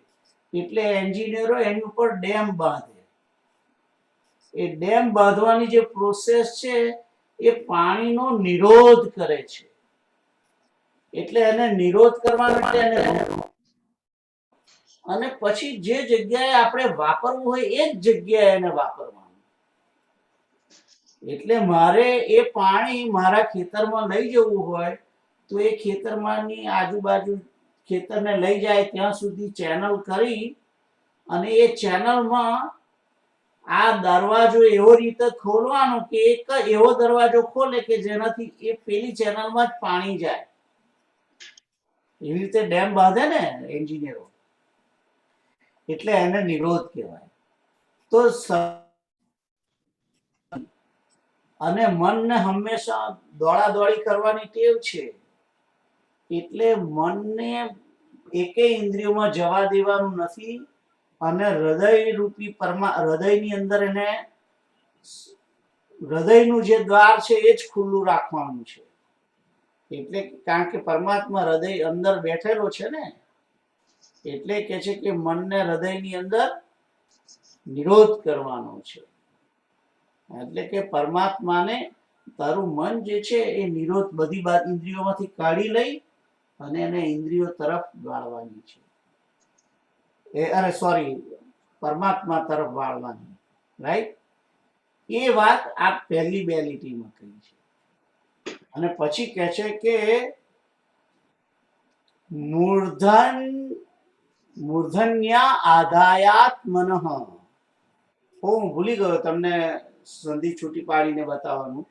એટલે એન્જિનિયરો એની ઉપર ડેમ બાંધે. એ ડેમ બાંધવાની જે પ્રોસેસ છે એ પાણીનો નિરોધ કરે છે. એટલે એને નિરોધ કરવા માટે અને પછી જે જગ્યાએ આપણે વાપરવું હોય એ જ જગ્યાએ એને વાપરવાનું. એટલે મારે એ પાણી મારા ખેતરમાં લઈ જવું હોય તો એ ખેતરમાંની આજુબાજુ ખેતરને લઈ જાય ત્યાં સુધી ચેનલ કરી, અને એ ચેનલમાં આ દરવાજો એવો રીતે ખોલવાનો કે એક એવો દરવાજો ખોલે કે જેનાથી એ પેલી ચેનલમાં જ પાણી જાય. એવી રીતે ડેમ બાંધે ને એન્જિનિયરો. એટલે એને નિરોધ કહેવાય. તો અને મનને હંમેશા દોડાદોડી કરવાની ટેવ છે, એટલે મનને એકેય ઇન્દ્રિયોમાં જવા દેવાનું નથી અને હૃદય રૂપી હૃદયની અંદર એને હૃદયનું જે દ્વાર છે એ જ ખુલ્લું રાખવાનું છે. એટલે કારણ કે પરમાત્મા હૃદય અંદર બેઠેલો છે ને, એટલે કે છે કે મનને હૃદયની અંદર નિરોધ કરવાનો છે. એટલે કે પરમાત્માને તારું મન જે છે એ નિરોધ બધી ઇન્દ્રિયોમાંથી કાઢી લઈ અને એને ઇન્દ્રિયો તરફ વાળવાની છે. પરમાત્મા તરફ વાળવાની, રાઈટ? એ વાત આ પહેલી બે લીટીમાં કહી છે. અને પછી કહે છે કે મૂર્ધન્યા આધાયાત મનઃ. હું ભૂલી ગયો તમને સંધિ છૂટી પાડીને બતાવવાનું.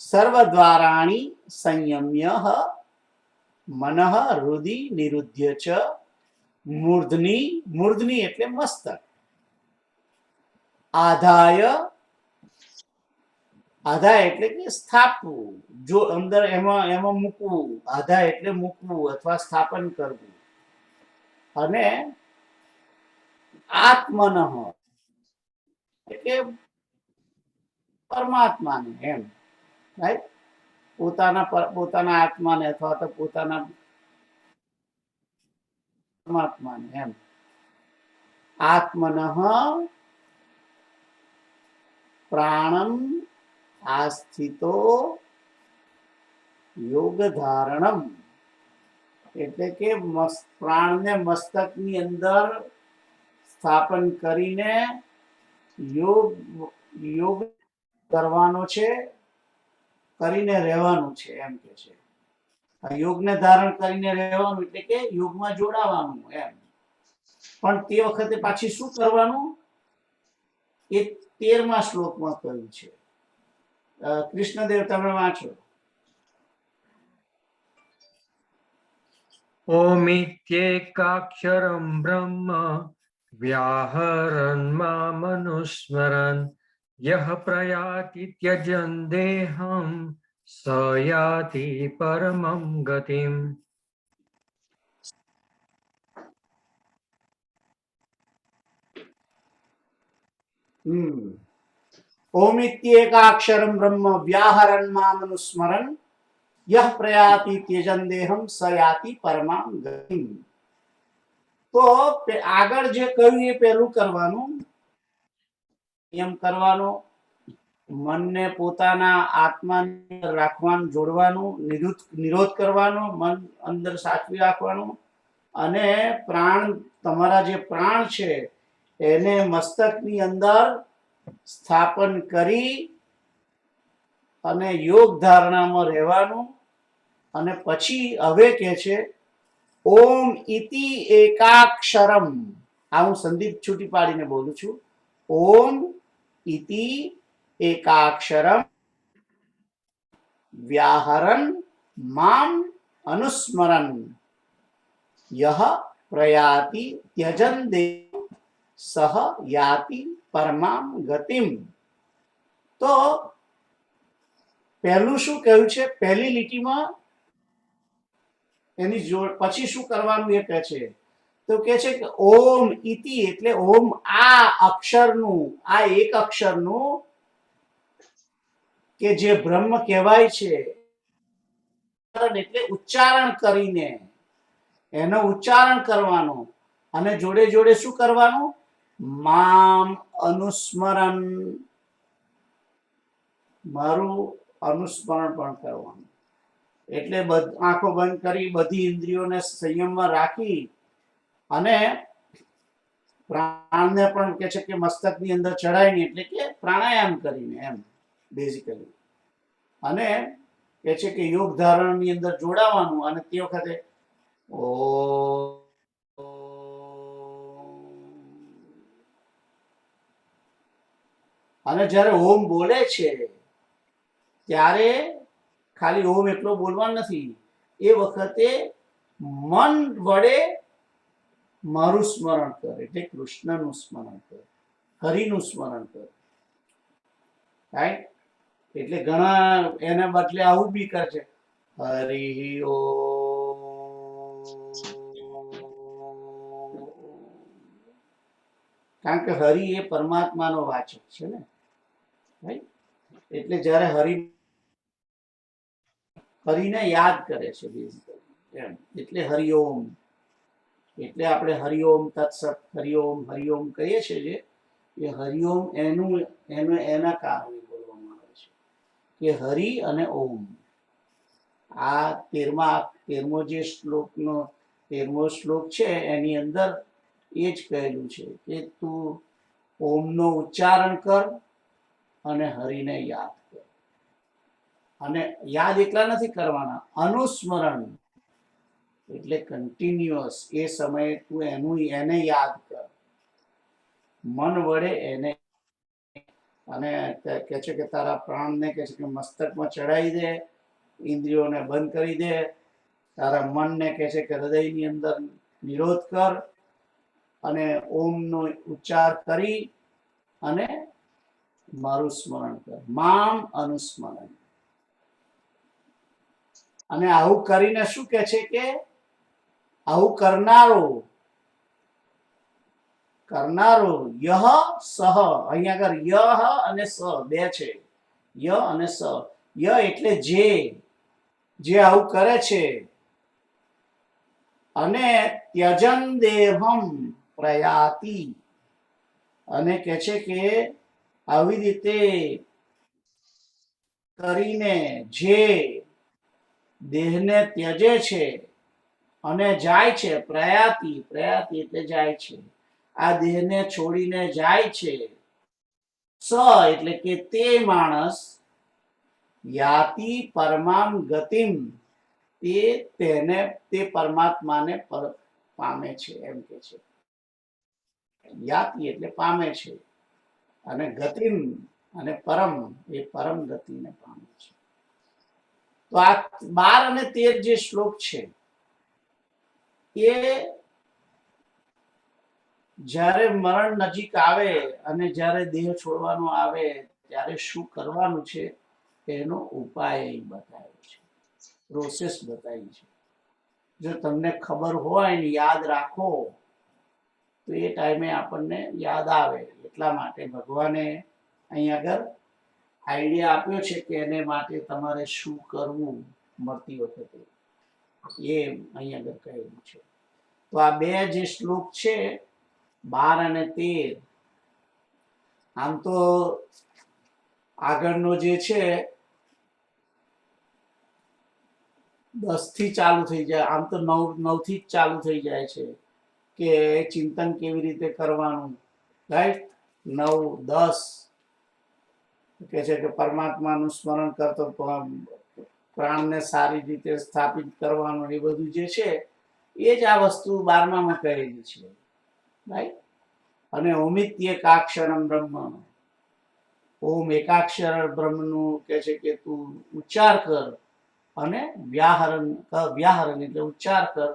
સર્વદ્વારાણી સંયમ્ય મનઃ હૃદિ નિરુધ્ય ચ મૂર્ધની એટલે મસ્તક, આધાય એટલે કે સ્થાપવું, જો અંદર એમાં મૂકવું, આધાય એટલે મૂકવું અથવા સ્થાપન કરવું. અને આત્મનઃ એટલે પરમાત્માને, એમ, રાઈટ? પોતાના આત્માને અથવા તો પોતાના પરમાત્માને, એમ. આત્મનઃ પ્રાણમ આસ્થિતો યોગ ધારણમ એટલે કે પ્રાણને મસ્તકની અંદર સ્થાપન કરીને યોગ કરવાનો છે, કરીને રહેવાનું છે, એમ કે છે. યોગને ધારણ કરીને રહેવાનું એટલે કે યોગમાં જોડાવાનું, એમ. પણ તે વખતે પાછી શું કરવાનું એ 13મા શ્લોકમાં કહ્યું છે. કૃષ્ણદેવ, તમે વાંચો. ઓમિત્યેકાક્ષરં બ્રહ્મ વ્યાહરन् મામનુસ્મરन् યઃ પ્રયાતિ ત્યજન દેહં સ યાતિ પરમં ગતિમ. ઓમિત્યેકાક્ષરં બ્રહ્મ વ્યાહરन् મામનુસ્મરन् યઃ પ્રયાતિ ત્યજન દેહં સ યાતિ પરમાં ગતિમ. તો આગળ જે કહ્યું એ પહેલું કરવાનું, એમ કરવાનો, મનને પોતાના આત્માની રાખવાનું, જોડવાનું, નિરોધ કરવાનો, મન અંદર સાચવી રાખવાનું, અને તમારા જે પ્રાણ છે એને મસ્તકની અંદર સ્થાપન કરી અને યોગ ધારણામાં રહેવાનું. અને પછી હવે કે છે ઓમ ઇતિ એકાક્ષરમ. આ હું સંદીપ છૂટી પાડીને બોલું છું. ઓમ ઇતિ એકાક્ષરમ વ્યાહરન મામ અનુસ્મરન યહ પ્રયાતિ ત્યજન દેહ સહ યાતિ પરમામ ગતિમ. તો પહેલું શું કહ્યું છે? પહેલી લીટીમાં એની જોડ પછી શું કરવાનું એ કહે છે. તો કહે છે કે ઓમ ઇતિ એટલે ઓમ, આ અક્ષરનું, આ એક અક્ષરનું કે જે બ્રહ્મ કહેવાય છે, એટલે ઉચ્ચારણ કરીને એનો ઉચ્ચારણ કરવાનો. અને જોડે જોડે શું કરવાનું? મામ અનુસ્મરન, મારું અનુસ્મરણ પણ કરવાનું. એટલે આંખો બંધ કરી બધી ઇન્દ્રિયોને સંયમમાં રાખી અને પ્રાણને પણ કે છે કે મસ્તકની અંદર ચડાવીને, એટલે કે પ્રાણાયામ કરીને, એમ બેઝિકલી. અને કે છે કે યોગ ધારણની અંદર જોડાવાનું. અને તે વખતે અને જ્યારે ઓમ બોલે છે ત્યારે ખાલી ઓમ એટલો બોલવાનો નથી, એ વખતે મન વડે મારું સ્મરણ કર એટલે કૃષ્ણનું સ્મરણ કર, હરિનું સ્મરણ કર. રાઈટ? એટલે ઘણા એના બદલે આવું બી કરે છે, હરિ ઓમ. કારણ કે હરિ એ પરમાત્માનો વાચક છે ને, રાઈટ? એટલે જ્યારે હરિને યાદ કરે છે basically, એમ. એટલે હરિઓમ. એટલે આપણે હરિઓમ તત્સત, હરિઓમ કહીએ છીએ, એ હરિઓમ એના કારણે બોલવામાં આવે છે કે હરિ અને ઓમ. આ 13મો જે શ્લોકનો 13મો શ્લોક છે એની અંદર એ જ કહેલું છે કે તું ઓમનો ઉચ્ચારણ કર અને હરિને યાદ કર. અને યાદ એકલા નથી કરવાના, અનુસ્મરણ એટલે કન્ટિન્યુઅસ. એ સમયે તું એને યાદ કર, મન વડે એને. અને કહે છે કે તારા પ્રાણને કહે છે કે મસ્તકમાં ચડાવી દે, ઇન્દ્રિયોને બંધ કરી દે, તારા મનને કહે છે કે હૃદયની અંદર નિરોધ કર અને ઓમનો ઉચ્ચાર કરી અને મારું સ્મરણ કર, મામ અનુસ્મરણ. અને આવું કરીને શું કહે છે કે આવું કરનારો યહ સહ, અહીંયા આગળ યહ અને સ બે છે, ય અને સ. ય એટલે જે આવું કરે છે, અને ત્યજન દેહમ પ્રયાતિ, અને કહે છે કે આવી રીતે કરીને જે દેહને ત્યજે છે અને જાય છે, પ્રયાતિ એટલે જાય છે, આ દેહને છોડીને જાય છે, સ એટલે કે તે માણસ, યાતિ પરમામ ગતિમ, તે પરમાત્માને પામે છે, એમ કે છે. યાતિ એટલે પામે છે, અને ગતિમ અને પરમ એ પરમ ગતિને પામે છે. તો આ 12 અને 13 જે શ્લોક છે એ જ્યારે મરણ નજીક આવે અને જ્યારે દેહ છોડવાનો આવે ત્યારે શું કરવાનું છે એનો ઉપાય બતાવ્યો છે, પ્રોસેસ બતાવી છે. જો તમને ખબર હોય ને યાદ રાખો તો એ ટાઈમે આપણને યાદ આવે. એટલા માટે ભગવાને અહીં આગળ આઈડિયા આપ્યો છે કે એને માટે તમારે શું કરવું મળતી વખતે, એ અહીં આગળ કહેલું છે. તો આ બે જે શ્લોક છે 12 અને 13, આમ તો આગળનો જે છે 10 થી ચાલુ થઈ જાય, આમ તો 9 થી જ ચાલુ થઈ જાય છે કે ચિંતન કેવી રીતે કરવાનું, રાઈટ? 9, 10 કે છે કે પરમાત્માનું સ્મરણ કરતો પ્રાણને સારી રીતે સ્થાપિત કરવાનું, એ બધું જે છે એ જ આ વસ્તુ 12માં કહેલી છે, રાઈટ? અને ઓમિત્યેકાક્ષરમ બ્રહ્મ, ઓમ એકાક્ષર બ્રહ્મનું કહે છે કે તું ઉચ્ચાર કર અને વ્યાહરણ એટલે ઉચ્ચાર કર,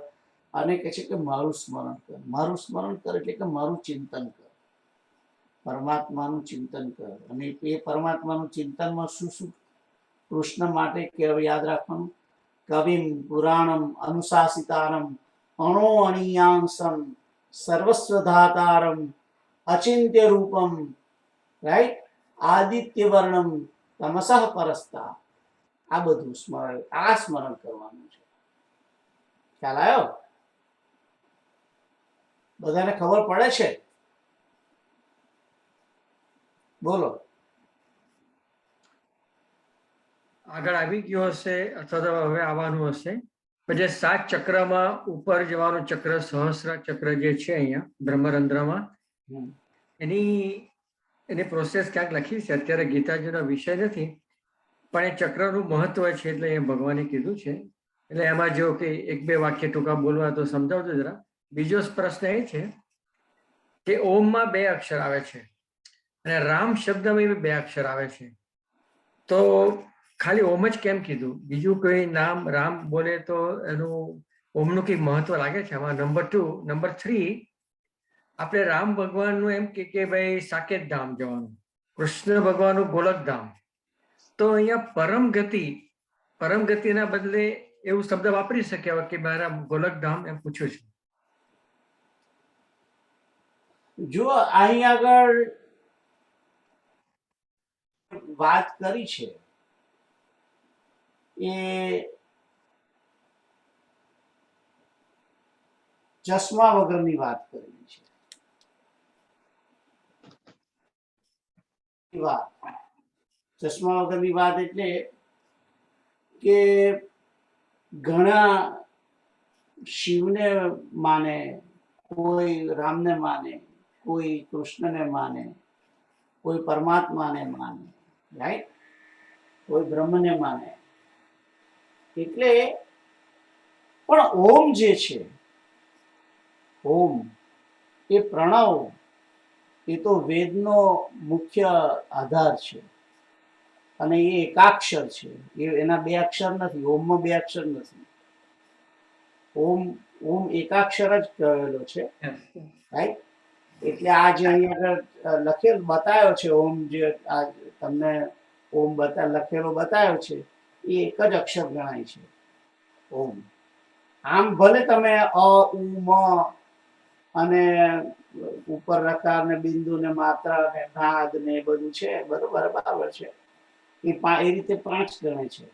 અને કહે છે કે મારું સ્મરણ કર. મારું સ્મરણ કર એટલે કે મારું ચિંતન કર, પરમાત્માનું ચિંતન કર. અને એ પરમાત્માનું ચિંતનમાં શું શું કૃષ્ણ માટે યાદ રાખવાનું? કવિમ પુરાણમ અનુશાસિતારમ અણો અણિયાંસમ સર્વસ્વધાતારમ અચિંત્ય રૂપમ, રાઈટ? આદિત્ય વર્ણમ તમસઃ પરસ્તા. આ બધું સ્મરણ કરવાનું છે. ખ્યાલ આવ્યો? બધાને ખબર પડે છે? બોલો. આગળ આવી ગયો હશે અથવા તો હવે આવવાનું હશે. પણ જે 7 ચક્રમાં ઉપર જવાનું ચક્ર, સહસ્ર ચક્ર જે છે અહીંયા બ્રહ્મરંધ્રમાં, એની પ્રોસેસ ક્યાંક લખી છે. અત્યારે ગીતાજીનો વિષય નથી, પણ એ ચક્રનું મહત્વ છે એટલે એ ભગવાને કીધું છે. એટલે એમાં જો કે 1-2 વાક્ય ટૂંકા બોલવા તો સમજાવજો જરા. બીજો પ્રશ્ન એ છે કે ઓમમાં 2 અક્ષર આવે છે અને રામ શબ્દમાં 2 અક્ષર આવે છે, તો ખાલી ઓમ જ કેમ કીધું? બીજું કોઈ નામ રામ બોલે તો એનું ઓમનું કંઈક મહત્વ લાગે છે આમાં. નંબર 2. નંબર 3, આપણે રામ ભગવાનનું એમ કે ભાઈ સાકેત ધામ જવાનું, કૃષ્ણ ભગવાનનું ગોલક ધામ. તો અહીંયા પરમ ગતિના બદલે એવું શબ્દ વાપરી શક્યા કે મારા ગોલક ધામ એમ પૂછ્યું છે. જો અહીં આગળ વાત કરી છે એ ચશ્મા વગરની વાત કરેલી છે. ચશ્મા વગરની વાત એટલે કે ઘણા શિવને માને, કોઈ રામને માને, કોઈ કૃષ્ણને માને, કોઈ પરમાત્માને માને, રાઈટ, કોઈ બ્રહ્મને માને. એટલે પણ ઓમ જે છે, ઓમ એ પ્રણવ, એ તો વેદનો મુખ્ય આધાર છે અને એ એકાક્ષર છે. એના બે અક્ષર નથી, ઓમમાં બે અક્ષર નથી. ઓમ એકાક્ષર જ કહેલો છે, રાઈટ. એટલે આ જે અહીંયા આગળ લખેલ બતાવ્યો છે, ઓમ જે આ તમને ઓમ લખેલો બતાવ્યો છે, એ એક જ અક્ષર ગણાય છે, ઓમ. આમ ભલે તમે અ ઉ મ અને ઉપર રકાર ને બિંદુ ને માત્રા ને નાદ ને બધું છે, બરાબર છે. એ રીતે 5 ગણાય છે,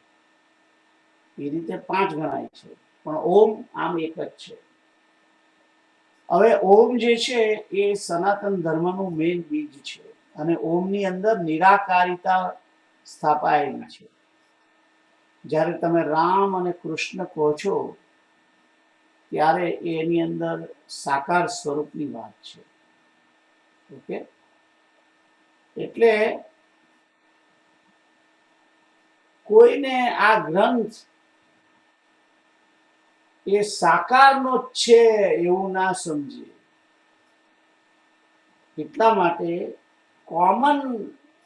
એ રીતે 5 ગણાય છે, પણ ઓમ આમ એક જ છે. હવે ઓમ જે છે એ સનાતન ધર્મનું મેઇન બીજ છે અને ઓમની અંદર નિરાકારિતા સ્થાપાયેલી છે. જ્યારે તમે રામ અને કૃષ્ણ કહો છો ત્યારે એની અંદર સાકાર સ્વરૂપની વાત છે. ઓકે, એટલે કોઈને આ ગ્રંથ એ સાકારનો જ છે એવું ના સમજીએ. એટલા માટે કોમન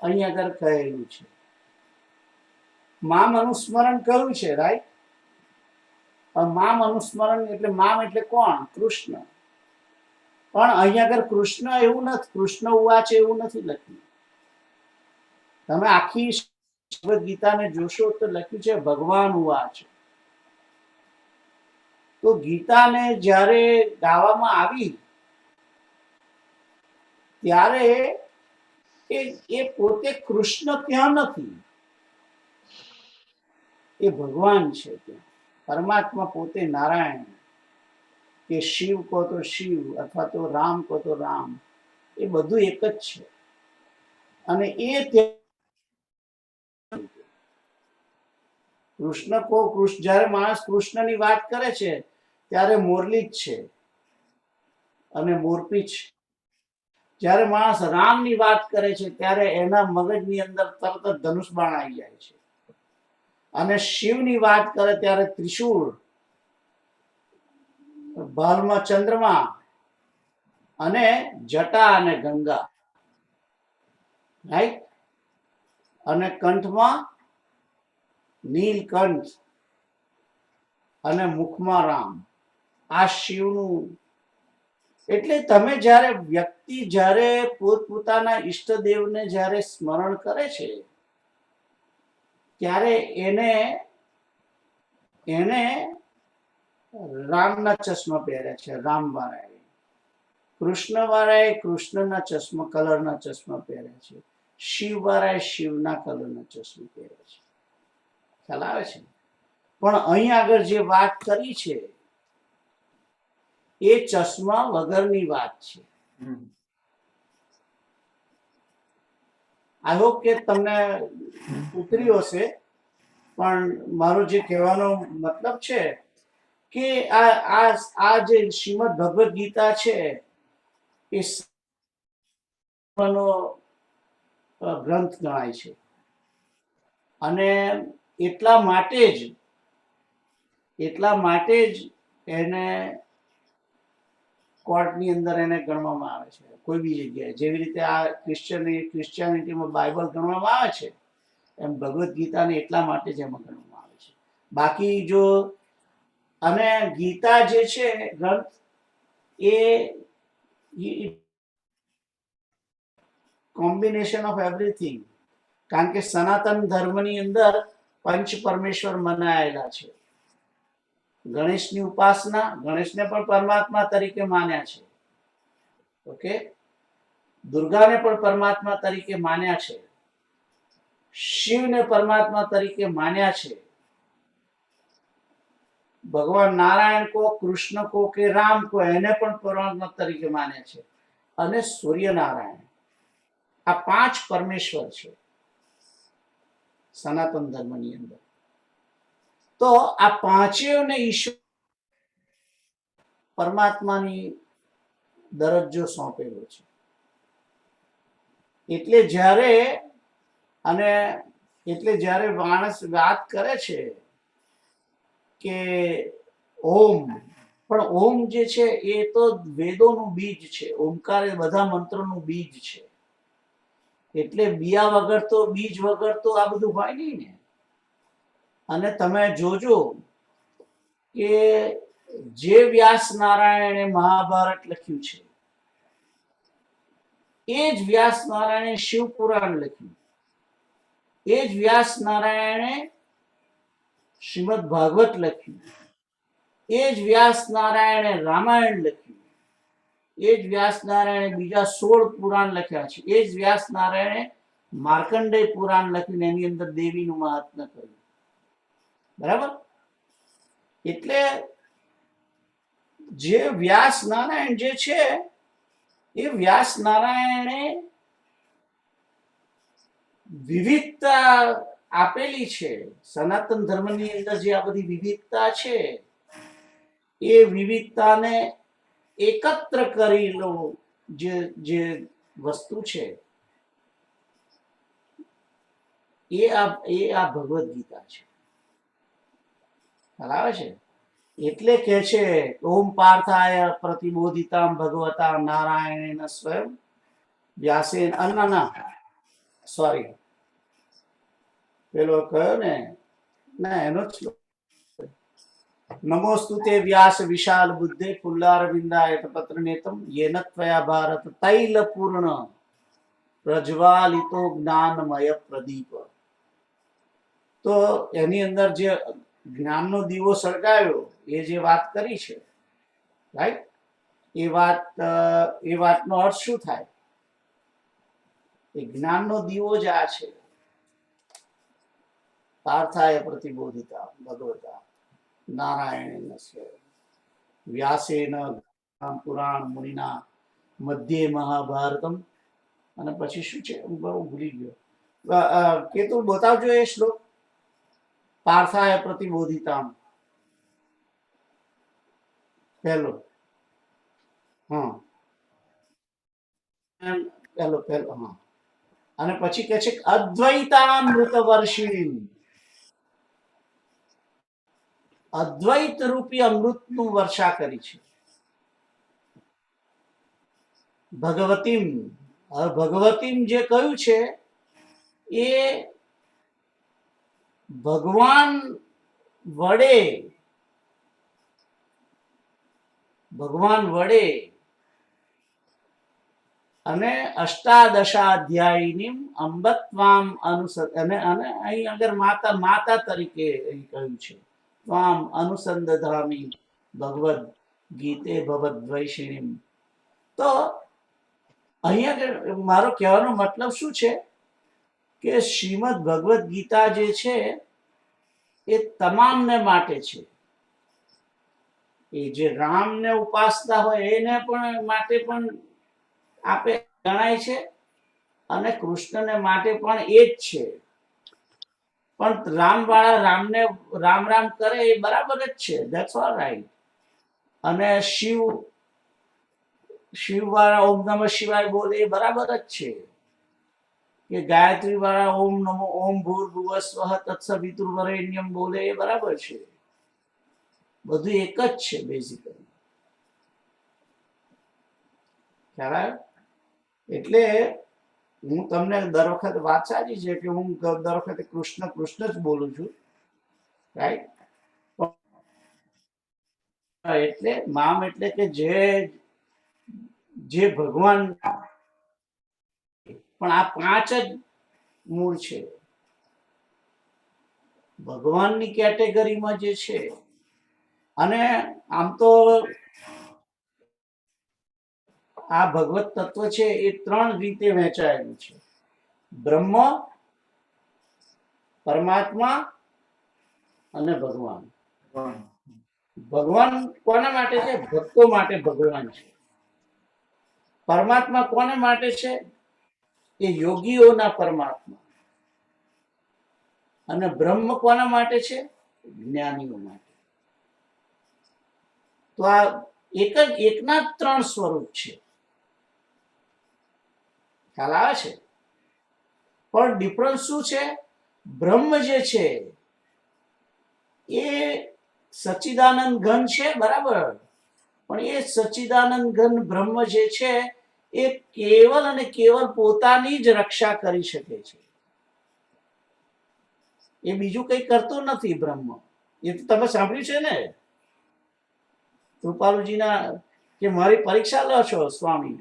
અહીં આગળ કહેલું છે. મામ અનુસ્મરણ કહ્યું છે, રાઈટ. મામ અનુસ્મરણ એટલે મામ એટલે કોણ? કૃષ્ણ. પણ અહીં આગળ કૃષ્ણ એવું નથી, કૃષ્ણ ઉવાચ એવું નથી લખ્યું. તમે આખી ભગવદ ગીતાને જોશો તો લખ્યું છે ભગવાન ઉવાચ. તો ગીતાને જ્યારે ગાવામાં આવી ત્યારે એ પોતે કૃષ્ણ ત્યાં નથી, એ ભગવાન છે ત્યાં. પરમાત્મા પોતે નારાયણ, કે શિવ કહો તો શિવ અથવા તો રામ કહો તો રામ, એ બધું એક જ છે. અને એ કૃષ્ણ જ્યારે માણસ કૃષ્ણની વાત કરે છે ત્યારે મોરલી જ છે અને મોરપીંછ. જ્યારે માણસ રામની વાત કરે છે ત્યારે એના મગજની અંદર તરત જ ધનુષ બાણ આવી જાય છે. અને શિવની વાત કરે ત્યારે ત્રિશૂળ, ભાલમાં ચંદ્રમા અને જટા અને ગંગા, રાઈટ. અને કંઠમાં નીલકંઠ અને મુખમાં રામ. આ શિવનું. એટલે તમે જ્યારે પોતપોતાના ઈષ્ટદેવને જ્યારે સ્મરણ કરે છે ત્યારે એને રામના ચશ્મા પહેર્યા છે, રામ વાળાએ. કૃષ્ણ વાળાએ કૃષ્ણના ચશ્મા, કલરના ચશ્મા પહેર્યા છે. શિવ વાળાએ શિવના કલરના ચશ્મા પહેર્યા છે. ખ્યાલ આવે છે? પણ અહીં આગળ જે વાત કરી છે એ ચશ્મા વગરની વાત છે. આઈ હોપ કે તમને ઉતર્યું હશે. પણ મારો જે કહેવાનો મતલબ છે કે આ જે શ્રીમદ ભગવદ ગીતા છે એ ગ્રંથ ગણાય છે. અને એટલા માટે જ એને કોર્ટની અંદર એને ગણવામાં આવે છે. કોઈ બી જગ્યાએ જેવી રીતે આ ક્રિશ્ચિયાનિટીમાં બાઇબલ ગણવામાં આવે છે એમ ભગવદ ગીતાને એટલા માટે જ એમાં ગણવામાં આવે છે. બાકી જો અને ગીતા જે છે ગ્રંથ એ કોમ્બિનેશન ઓફ એવરીથિંગ, કારણ કે સનાતન ધર્મની અંદર પંચ પરમેશ્વર મનાયેલા છે. ગણેશની ઉપાસના, ગણેશને પણ પરમાત્મા તરીકે માન્યા છે. ઓકે, દુર્ગાને પણ પરમાત્મા તરીકે માન્યા છે, શિવને પરમાત્મા તરીકે માન્યા છે, ભગવાન નારાયણ કો, કૃષ્ણ કો કે રામ કો, એને પણ પરમાત્મા તરીકે માન્યા છે, અને સૂર્યનારાયણ. આ પાંચ પરમેશ્વર છે સનાતન ધર્મની અંદર. તો આ પાંચેયને ઈશ્વર પરમાત્માની દરજ્જો સોંપેલો છે. એટલે જ્યારે માણસ વાત કરે છે કે ઓમ, પણ ઓમ જે છે એ તો વેદોનું બીજ છે. ઓમકાર એ બધા મંત્રોનું બીજ છે. એટલે બિયા વગર તો, બીજ વગર તો આ બધું હોય નહીં ને. અને તમે જોજો કે જે વ્યાસ નારાયણે મહાભારત લખ્યું છે, એ જ વ્યાસ નારાયણે શિવ પુરાણ લખ્યું, એ જ વ્યાસ નારાયણે શ્રીમદ ભાગવત લખ્યું, એ જ વ્યાસ નારાયણે રામાયણ લખ્યું, એ જ વ્યાસ નારાયણે બીજા 16 પુરાણ લખ્યા છે, એ જ વ્યાસ નારાયણે માર્કંડેય પુરાણ લખ્યું, એની અંદર દેવીનું મહાત્મ્ય કર્યું. બરાબર? એટલે જે વ્યાસ નારાયણ જે છે એ વ્યાસ નારાયણે વિવિધતા આપેલી છે. સનાતન ધર્મની અંદર જે આ બધી વિવિધતા છે એ વિવિધતાને એકત્ર કરેલો જે વસ્તુ છે એ આ ભગવદ ગીતા છે. બરાબર છે? એટલે કે છે ઓમ પાર્થાય પ્રતિબોધિતામ ભગવતા નારાયણેન સ્વયં વ્યાસેન. સોરી, પેલો કયો ને, ના એનો જ શ્લોક. નમોસ્તુતે વ્યાસ વિશાલ બુદ્ધે પુલ્લારવિંદાય પત્ર નેતમ યેન ત્વયા ભારત તૈલ પૂર્ણ પ્રજ્વાલિતો જ્ઞાનમય પ્રદીપ. તો એની અંદર જે જ્ઞાનનો દીવો સળગાવ્યો એ જે વાત કરી છે, રાઈટ, એ વાતનો અર્થ શું થાય? એ જ્ઞાનનો દીવો જ આ છે. પાર્થાય પ્રતિબોધિતા ભગવતા નારાયણેન સ્વયં વ્યાસેન પુરાણ મુનિના મધ્યે મહાભારતમ. અને પછી શું છે હું ભૂલી ગયો. કે તું બતાવજો એ શ્લોક. પાર્થાય પ્રતિબોધિતામ પહેલો. હા, પહેલો હા. અને પછી કે છે અદ્વૈતામૃત વર્ષિણી, અદ્વૈત રૂપી અમૃતનું વર્ષા કરી છે. ભગવતીમ, ભગવતીમ જે કહ્યું છે એ ભગવાન વડે અને અષ્ટાદશાધ્યાયીની અંબત્વામ અને અહીં આગળ માતા તરીકે કહ્યું છે. ત્વામ અનુસંધામી ભગવદ ગીતે ભવદ્વૈષિણીમ. તો અહીંયા મારો કહેવાનો મતલબ શું છે કે શ્રીમદ ભગવદ ગીતા જે છે એ તમામને માટે છે. એ જે રામને ઉપાસતા હોય એને પણ માટે પણ આપે ગણાય છે, અને કૃષ્ણને માટે પણ એ જ છે. પણ રામ વાળા રામને રામ રામ કરે એ બરાબર જ છે, ધેટ્સ ઓલ રાઈટ. અને શિવ વાળા ઓમ નમઃ શિવાય બોલે એ બરાબર જ છે. કે ગાયત્રી વાળા ઓમ નમો ઓમ ભૂર્ભુવઃ સ્વઃ તત્સવિતુર્વરેણ્યમ બોલે એ બરાબર છે. બધું એક જ છે બેઝિકલી. ખ્યાલ આવ્યો? એટલે હું તમને દર વખતે વાત સાચી છે કે હું દર વખતે કૃષ્ણ કૃષ્ણ જ બોલું છું, રાઈટ. એટલે મામ એટલે કે જે ભગવાન, પણ આ 5 જ મૂળ છે. ભગવાનની કેટેગરીમાં જે છે, અને આમ તો આ ભગવત તત્વ છે એ 3 રીતે વહેંચાયેલું છે: બ્રહ્મ, પરમાત્મા અને ભગવાન. ભગવાન કોના માટે છે? ભક્તો માટે ભગવાન છે. પરમાત્મા કોને માટે છે? એ યોગીઓના પરમાત્મા. અને બ્રહ્મ કોના માટે છે? જ્ઞાનીઓ માટે. તો આ એકના 3 સ્વરૂપ છે. ખ્યાલ આવે છે? પણ ડિફરન્સ શું છે? બ્રહ્મ જે છે એ સચ્ચિદાનંદ ઘન છે, બરાબર, પણ એ સચ્ચિદાનંદ ઘન બ્રહ્મ જે છે એ કેવલ અને કેવલ પોતાની જ રક્ષા કરી શકે છે. એ બીજું કંઈ કરતું નથી બ્રહ્મ. એ તો તમે સાંભળ્યું છે ને કૃપાલુજીના, કે મારી પરીક્ષા લો છો સ્વામી.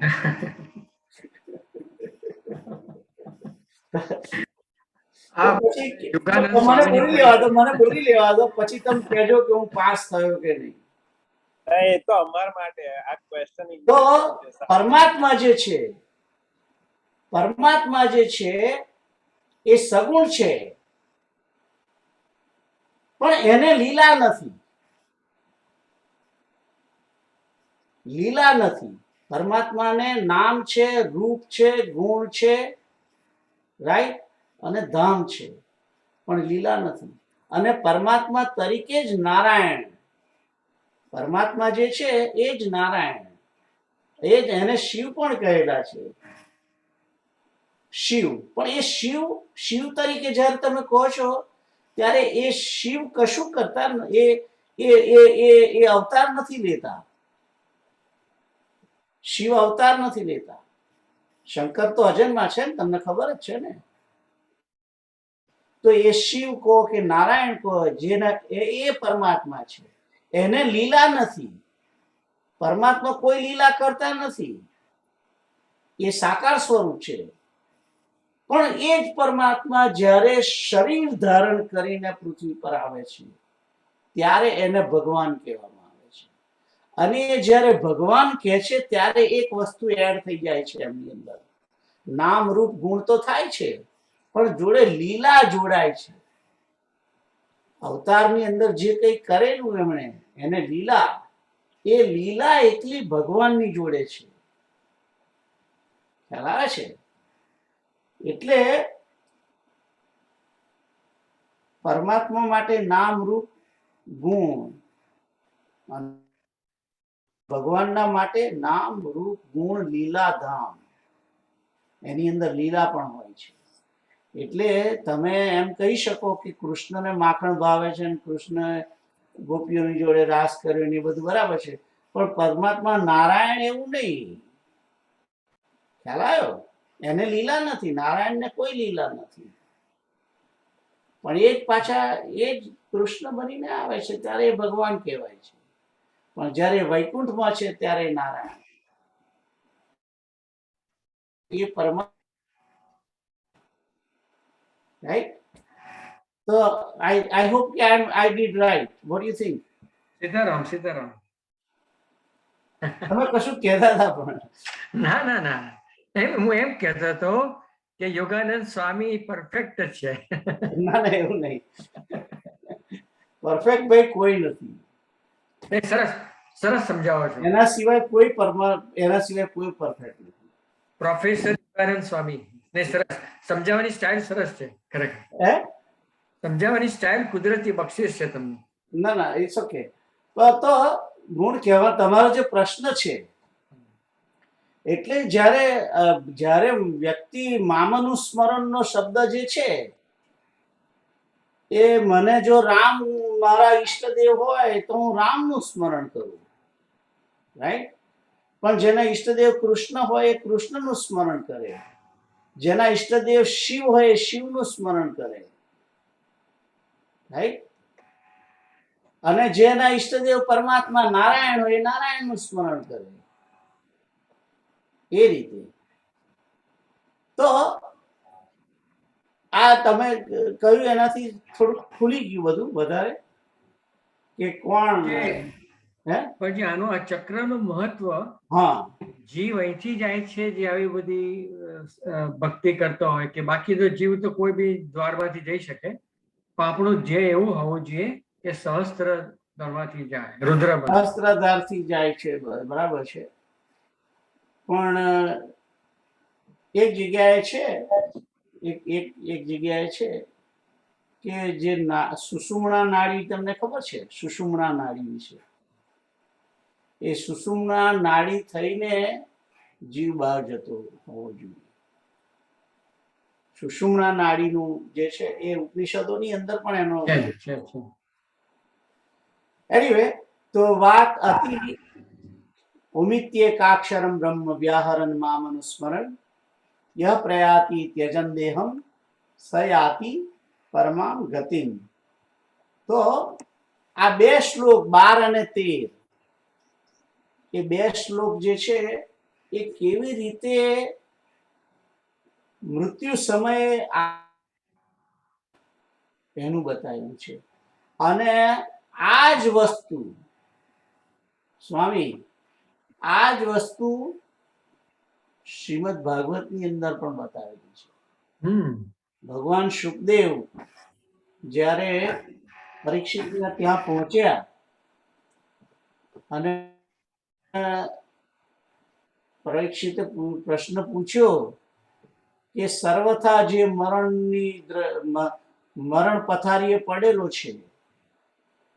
પછી મને બોલી લેવા દો, પછી તમે કહેજો કે હું પાસ થયો કે નહીં. એ તો અમારા માટે આ ક્વેશ્ચન. તો પરમાત્મા જે છે એ સગુણ છે, પણ એને લીલા નથી. લીલા નથી. પરમાત્માને નામ છે, રૂપ છે, ગુણ છે, રાઈટ, અને ધામ છે, પણ લીલા નથી. અને પરમાત્મા તરીકે જ નારાયણ, પરમાત્મા જે છે એ જ નારાયણ, એ જ, એને શિવ પણ કહેલા છે. શિવ, પણ એ શિવ તરીકે જ્યારે તમે કહો છો ત્યારે એ શિવ કશું કરતા, એ અવતાર નથી લેતા. શિવ અવતાર નથી લેતા. શંકર તો અજન્મા છે ને, તમને ખબર જ છે ને. તો એ શિવ કહો કે નારાયણ કહો, જેના એ પરમાત્મા છે, એને લીલા નથી. પરમાત્મા કોઈ લીલા કરતા નથી. એ સાકાર સ્વરૂપ છે. પણ એ જ પરમાત્મા જ્યારે શરીર ધારણ કરીને પૃથ્વી પર આવે છે ત્યારે એને ભગવાન કહેવામાં આવે છે. અને એ જ્યારે ભગવાન કહે છે ત્યારે એક વસ્તુ એડ થઈ જાય છે એમની અંદર. નામ, રૂપ, ગુણ તો થાય છે, પણ જોડે લીલા જોડાય છે. અવતારની અંદર જે કંઈ કરેલું એમણે, એને લીલા, એ લીલા એકલી ભગવાનની જોડે છે. ખ્યાલ આવે છે? એટલે પરમાત્મા માટે નામ, રૂપ, ગુણ, ભગવાનના માટે નામ, રૂપ, ગુણ, લીલા, ધામ. એની અંદર લીલા પણ હોય છે. એટલે તમે એમ કહી શકો કે કૃષ્ણને માખણ ભાવે છે અને કૃષ્ણ ગોપીઓની જોડે રાસ કર્યો ને એ બધું બરાબર છે, પણ પરમાત્મા નારાયણ એવું નહીં. ખ્યાલ આવ્યો? એને લીલા નથી. નારાયણને કોઈ લીલા નથી. પણ એ જ પાછા એ જ કૃષ્ણ બનીને આવે છે ત્યારે એ ભગવાન કહેવાય છે. પણ જ્યારે વૈકુંઠમાં છે ત્યારે નારાયણ, એ પરમાત્મા, રાઈટ? તો I hope I did right. What do you think? Sitaram, Sitaram. તમે કશું કહેતા હતા પણ. ના, હું એમ કહેતો હતો કે યોગાનંદ સ્વામી પરફેક્ટ છે. ના, એવું નહીં. પરફેક્ટ ભાઈ કોઈ નથી. સરસ સરસ સમજાવો છો. એના સિવાય કોઈ પરફેક્ટ નથી. પ્રોફેસર યોગાનંદ સ્વામી ને સરસ સમજાવવાની સ્ટાઇલ સરસ છે ખરેખર. સમજાવવાની સ્ટાઇલ કુદરતી બક્ષિસ છે તમને. ના, ઇટ્સ ઓકે. તો ગુણ કહેવા, તમારો જે પ્રશ્ન છે, એટલે જ્યારે વ્યક્તિ મામનું સ્મરણનો શબ્દ જે છે, એ મને જો રામ મારા ઈષ્ટદેવ હોય તો હું રામનું સ્મરણ કરું, રાઈટ? પણ જેના ઈષ્ટદેવ કૃષ્ણ હોય એ કૃષ્ણનું સ્મરણ કરે. જેના ઈષ્ટદેવ શિવ હોય એ શિવનું સ્મરણ કરે, રાઈટ? અને જેના ઈષ્ટદેવ પરમાત્મા નારાયણ હોય એ નારાયણનું સ્મરણ કરે એ રીતે. તો આ તમે કહ્યું એનાથી થોડું ખુલી ગયું બધું વધારે કે કોણ હે. પછી આનું આ ચક્રનું મહત્વ, હા જીવ અહીંથી જાય છે જે આવી બધી ભક્તિ કરતો હોય, કે બાકી તો જીવ તો કોઈ બી દ્વારમાંથી જઈ શકે, પણ આપણું ધ્યેય એવું હોવું જોઈએ કે સહસ્ત્ર દ્વારમાંથી જાય, રુદ્રમાં. સહસ્ત્રધારથી જાય છે, બરાબર છે. પણ એક જગ્યાએ છે, એક જગ્યાએ છે કે જે સુષુમ્ના નાડી, તમને ખબર છે સુષુમ્ના નાડી વિશે? એ સુષુમ્ના નાડી થઈને જીવ બહાર જતો હોવો જોઈએ. સુષુમ્ના નાડીનું જે છે એ ઉપનિષદોની અંદર પણ એનો એનીવે તો વાત હતી ઉમિત્યેકાક્ષરમ બ્રહ્મ વ્યાહરન મામનુસ્મરણ યહ પ્રયાતિ ત્યજન દેહમ સયાતિ પરમામ ગતિમ. તો આ બે શ્લોક 12 અને 13, એ બે શ્લોક જે છે એ કેવી રીતે મૃત્યુ સમયે એનું બતાવ્યું છે. અને આ જ વસ્તુ સ્વામી, આ જ વસ્તુ શ્રીમદ ભાગવતની અંદર પણ બતાવેલી છે. ભગવાન શુકદેવ જ્યારે પરીક્ષિતના ત્યાં પહોંચ્યા અને પરીક્ષિતે પ્રશ્ન પૂછ્યો કે સર્વથા જે મરણ પથારીએ પડેલો છે,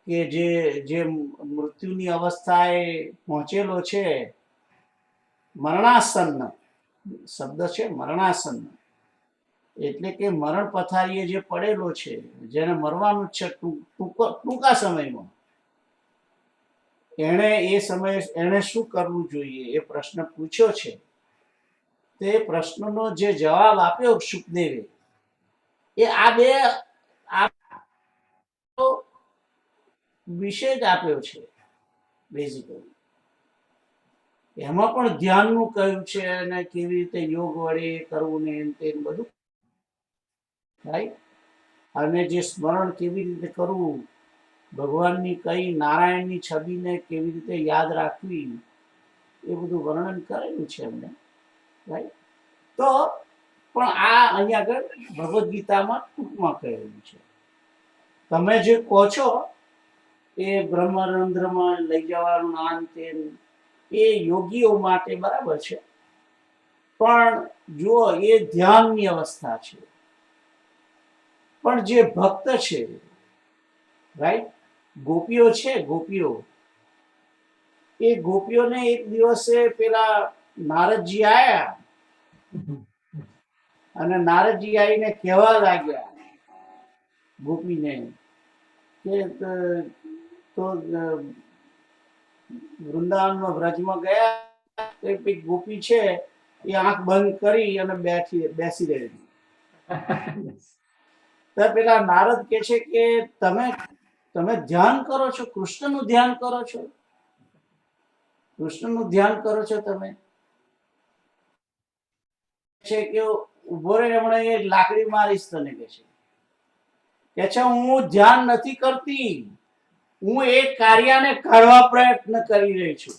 કે જે મૃત્યુની અવસ્થાએ પહોંચેલો છે, મરણાસન્ન શબ્દ છે, મરણાસન્ન એટલે કે મરણ પથારીએ જે પડેલો છે, જેને મરવાનું છે ટૂંકા સમયમાં, એને શું કરવું જોઈએ એ પ્રશ્ન પૂછ્યો છે. તે પ્રશ્નનો જે જવાબ આપ્યો શુકદેવે, એ આ બે વિશે જ આપ્યો છે બેઝિકલી. એમાં પણ ધ્યાનનું કહ્યું છે અને કેવી રીતે યોગ વડે કરવું ને તે બધું, રાઈટ. અને જે સ્મરણ કેવી રીતે કરવું, ભગવાનની કઈ નારાયણની છબીને કેવી રીતે યાદ રાખવી, એ બધું વર્ણન કરેલું છે એમને, રાઈટ. તો પણ આ અહીંયા આગળ ભગવદ્ ગીતામાં ટૂંકમાં કહેલું છે. તમે જે કહો છો એ બ્રહ્મરંધ્રમાં લઈ જવાનું અંતે એ યોગીઓ માટે બરાબર છે, પણ જુઓ એ ધ્યાનની અવસ્થા છે. પણ જે ભક્ત છે, રાઈટ, ગોપીઓ છે, એ ગોપીઓને એક દિવસે પેલા નારદજી આયા અને નારદજી આવીને કહેવા લાગ્યા ગોપીને કે તો વૃંદાવનમાં વ્રજમાં ગયા, એક ગોપી છે એ આંખ બંધ કરી અને બેસી રહેલી. તો પેલા નારદ કે છે કે તમે ધ્યાન કરો છો, કૃષ્ણનું ધ્યાન કરો છો, કૃષ્ણનું ધ્યાન કરો છો તમે? છે કે ઉભો રહે, હમણાં એ લાકડી મારીશ તને, કે છે હું ધ્યાન નથી કરતી, હું એ કાર્યને કરવા પ્રયત્ન કરી રહી છું.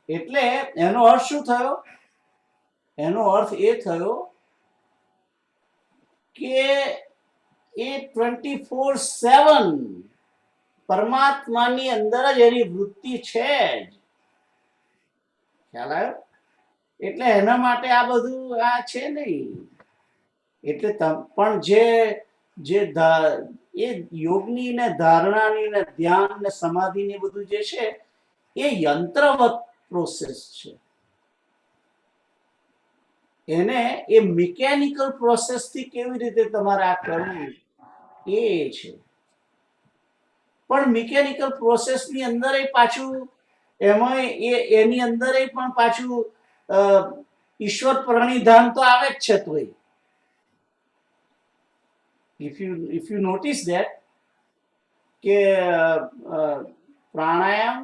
એટલે એનો અર્થ શું થયો? એનો અર્થ એ થયો કે એ 24/7 પરમાત્માની અંદર જ એની વૃત્તિ છે જ. ખ્યાલ આવ્યો? એટલે એના માટે આ બધું આ છે નહીં. એટલે પણ જે એ યોગની ને ધારણાની ને ધ્યાન ને સમાધિ ને બધું જે છે એ યંત્રવત પ્રોસેસ છે. એને એ મિકેનિકલ પ્રોસેસ થી કેવી રીતે તમારે આ કરવું એ છે. પણ મિકેનિકલ પ્રોસેસ ની અંદર પાછું એમાં એની અંદર પણ પાછું ઈશ્વર પ્રણિધાન તો આવે જ છે. તો if you notice that કે પ્રાણાયામ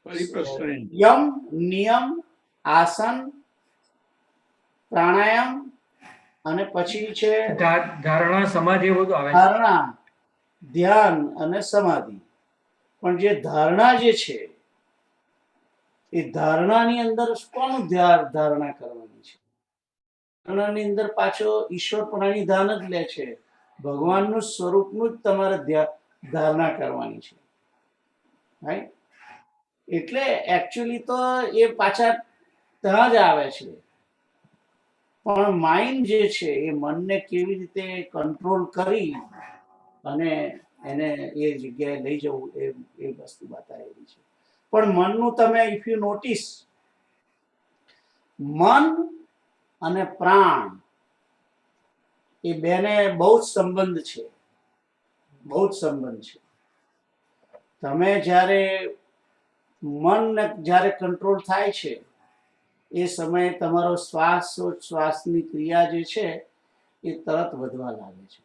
પરિપ્રશ્ન યમ નિયમ આસન પ્રાણાયામ અને પછી છે ધારણા સમાધિ એવું બધું આવે છે. ધારણા ધ્યાન અને સમાધિ. પણ જે ધારણા જે છે એ ધારણાની અંદર કોનું ધારણા કરવાની છે? ધારણાની અંદર પાછો ઈશ્વર પ્રાણી ધાન જ લે છે. ભગવાનનું સ્વરૂપનું જ તમારે ધારણા કરવાની છે. રાઈટ? એટલે એકચ્યુઅલી તો એ પાછા ત્યાં જ આવે છે. પણ માઇન્ડ જે છે એ મનને કેવી રીતે કંટ્રોલ કરી અને એને એ જગ્યાએ લઈ જવું એ વસ્તુ બતાવેલી છે. પણ મનનું તમે ઇફ યુ નોટિસ, મન અને પ્રાણ એ બેને બહુ જ સંબંધ છે, બહુ જ સંબંધ છે. તમે જ્યારે મન જ્યારે કંટ્રોલ થાય છે એ સમયે તમારો શ્વાસની ક્રિયા જે છે એ તરત વધવા લાગે છે.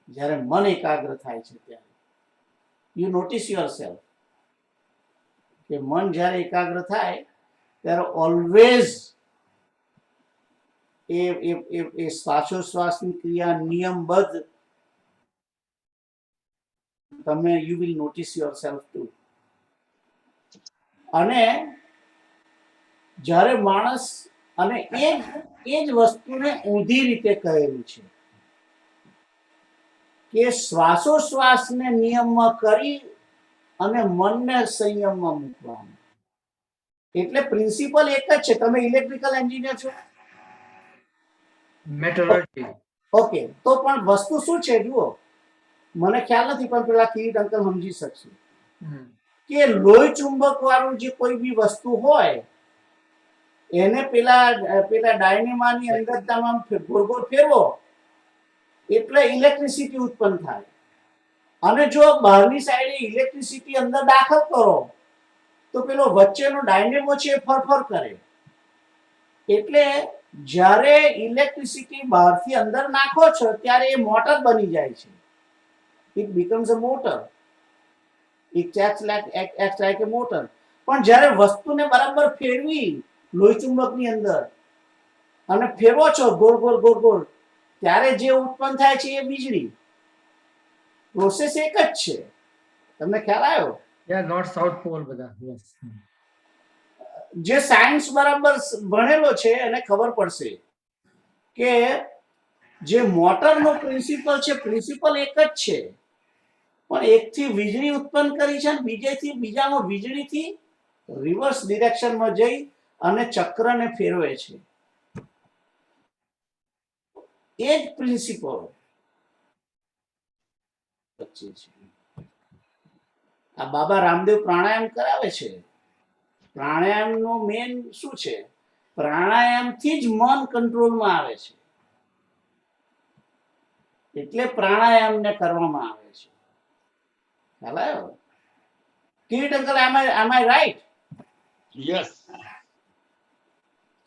જ્યારે મન એકાગ્ર થાય છે ત્યારે યુ નોટિસ યોર સેલ્ફ કે મન જ્યારે એકાગ્ર થાય ત્યારે ઓલવેઝ એ શ્વાસોશ્વાસની ક્રિયા નિયમબદ્ધ તમે you will notice your self two. અને જ્યારે માણસ અને એ જ વસ્તુને ઊંધી રીતે કહેલું છે કે શ્વાસોશ્વાસને નિયમમાં કરી અને મનને સંયમમાં મૂકવાનું. એટલે પ્રિન્સિપલ એક જ છે. તમે ઇલેક્ટ્રિકલ એન્જિનિયર છો? મેટરોલોજી. ઓકે, તો પણ વસ્તુ શું છે જુઓ, મને ખ્યાલ નથી પણ પેલા કિરીટ અંકલ સમજી શકશે કે લોહી ચુંબક વાળું જે કોઈ બી વસ્તુ હોય એને પેલા ડાયનેમાની અંદર તમામ ગોળ ફેરવો એટલે ઇલેક્ટ્રિસિટી ઉત્પન્ન થાય. અને જો બહારની સાઈડે ઇલેક્ટ્રિસિટી અંદર દાખલ કરો તો પેલો વચ્ચેનો ડાયનેમો છે એ ફરફર કરે. એટલે જ્યારે ઇલેક્ટ્રિસિટી બહારથી અંદર નાખો છો ત્યારે એ મોટર બની જાય છે. It becomes a motor. It acts like A motor. પણ જ્યારે વસ્તુને બરાબર ફેરવી લોહી ચુંબકની અંદર અને ફેરવો છો ગોળ ગોળ ગોળ ગોળ ત્યારે જે ઉત્પન્ન થાય છે એ વીજળી. પ્રોસેસ એક જ છે. તમને ખ્યાલ આવ્યો? નોર્થ સાઉથ પોલ બધા. Yes. જે સાયન્સ બરાબર ભણેલો છે એને ખબર પડશે કે જે મોટરનો પ્રિન્સિપલ છે, પ્રિન્સિપલ એક જ છે, પણ એકથી વીજળી ઉત્પન્ન કરી છે અને બીજામાં વીજળીથી રિવર્સ ડિરેક્શનમાં જઈ અને ચક્રને ફેરવે છે. એ જ પ્રિન્સિપલ વચ્ચે છે. આ બાબા રામદેવ પ્રાણાયામ કરાવે છે. પ્રાણાયામનો મેન શું છે? પ્રાણાયામથી જ મન કંટ્રોલમાં આવે છે. એટલે પ્રાણાયામને કરવામાં આવે છે. ખ્યાલ આવ્યો? Kirit uncle, am I right? Yes.